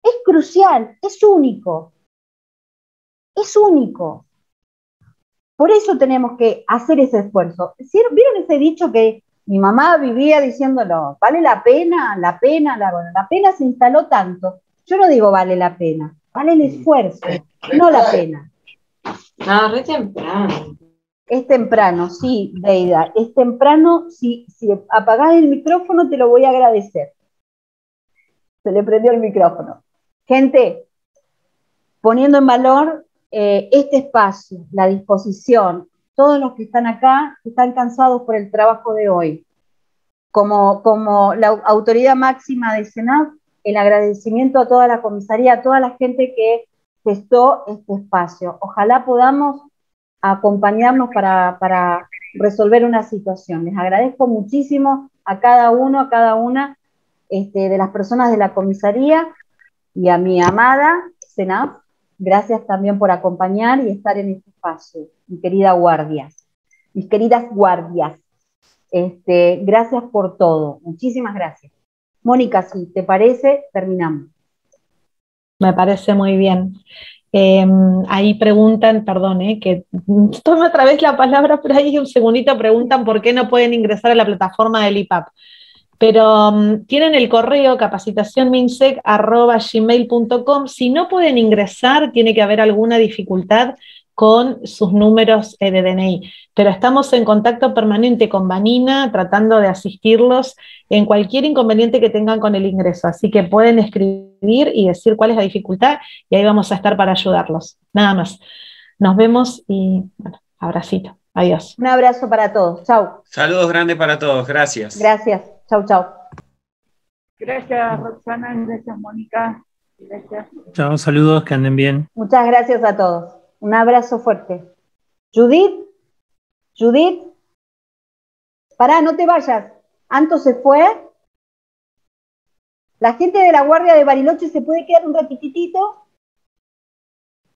es crucial, es único. Es único. Por eso tenemos que hacer ese esfuerzo. ¿Vieron ese dicho que mi mamá vivía diciéndolo? Vale la pena, la pena se instaló tanto. Yo no digo vale la pena, vale el esfuerzo, no la pena. No, re temprano. Es temprano, sí, Deida, es temprano. Si apagás el micrófono te lo voy a agradecer. Se le prendió el micrófono. Gente, poniendo en valor este espacio, la disposición, todos los que están acá están cansados por el trabajo de hoy. Como la autoridad máxima de SENAF, el agradecimiento a toda la comisaría, a toda la gente que gestó este espacio. Ojalá podamos acompañarnos para resolver una situación. Les agradezco muchísimo a cada uno, a cada una de las personas de la comisaría y a mi amada SENAF. Gracias también por acompañar y estar en este espacio. mi querida guardias, mis queridas guardias. Gracias por todo, muchísimas gracias. Mónica, si te parece, terminamos. Me parece muy bien. Ahí preguntan, perdón, que tome otra vez la palabra, pero ahí un segundito preguntan por qué no pueden ingresar a la plataforma del IPAP. Pero tienen el correo capacitacionminsec@gmail.com. Si no pueden ingresar, tiene que haber alguna dificultad con sus números de DNI. Pero estamos en contacto permanente con Vanina, tratando de asistirlos en cualquier inconveniente que tengan con el ingreso. Así que pueden escribir y decir cuál es la dificultad y ahí vamos a estar para ayudarlos. Nada más. Nos vemos y, bueno, abracito. Adiós. Un abrazo para todos. Chau. Saludos grandes para todos. Gracias. Gracias. Chau, chau. Gracias, Roxana. Gracias, Mónica. Gracias. Chao, saludos, que anden bien. Muchas gracias a todos. Un abrazo fuerte. Judith, pará, no te vayas. ¿Anto se fue? ¿La gente de la Guardia de Bariloche se puede quedar un ratitito?